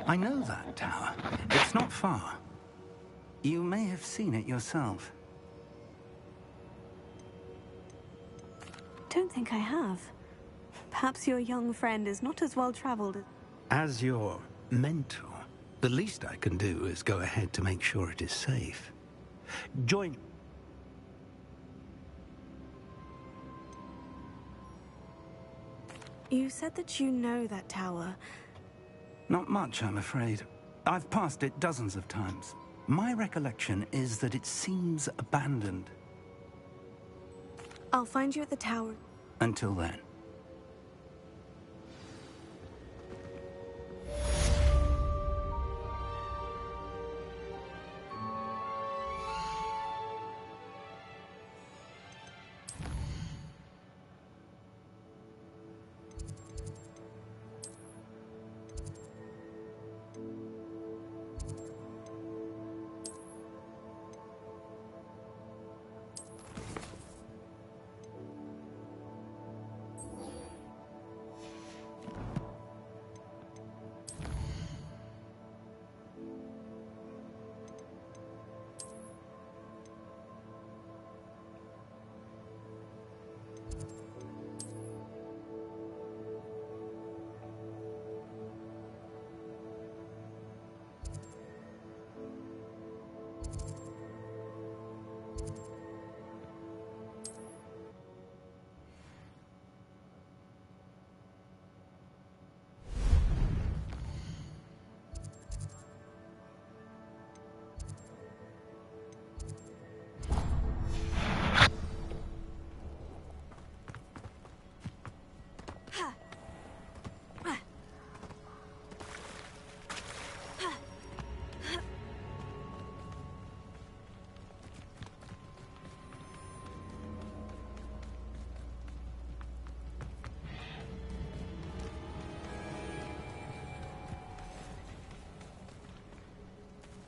I know that tower. It's not far. You may have seen it yourself. Don't think I have. Perhaps your young friend is not as well traveled as... As your mentor, the least I can do is go ahead to make sure it is safe. Join... You said that you know that tower. Not much, I'm afraid. I've passed it dozens of times. My recollection is that it seems abandoned. I'll find you at the tower. Until then.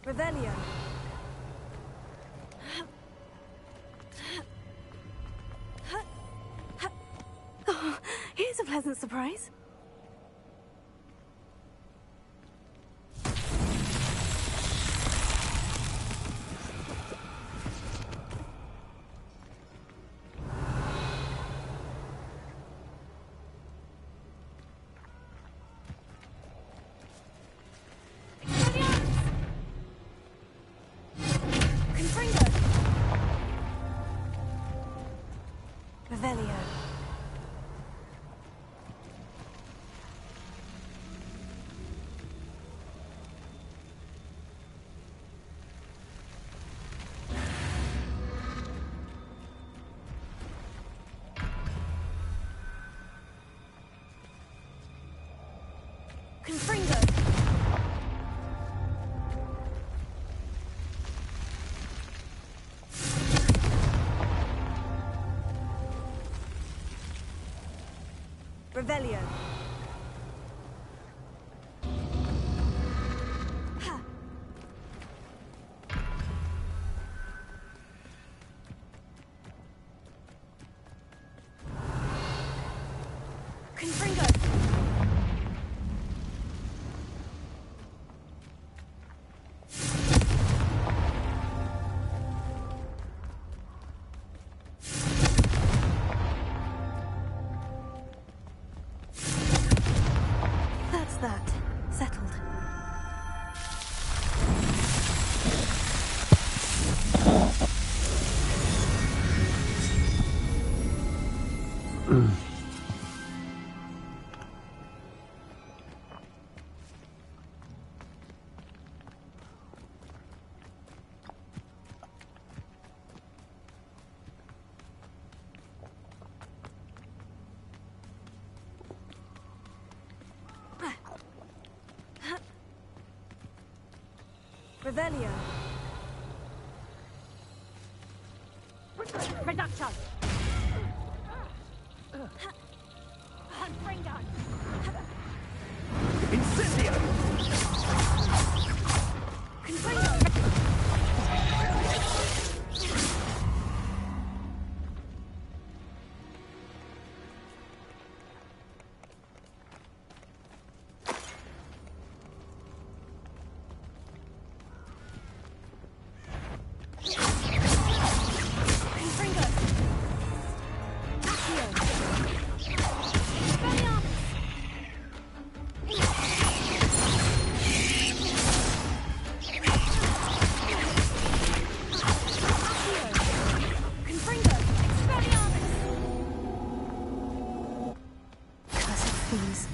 Revelio. Oh, here's a pleasant surprise. Revelio. Confringo. Revelio. Ha. Confringo. That's that. Settled. Revelio. Reduction! Confringo! Incendio! Please.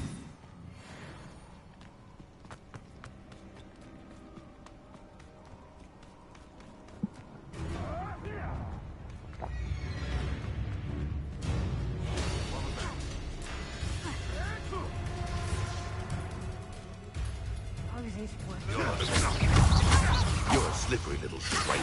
You're a slippery little stray.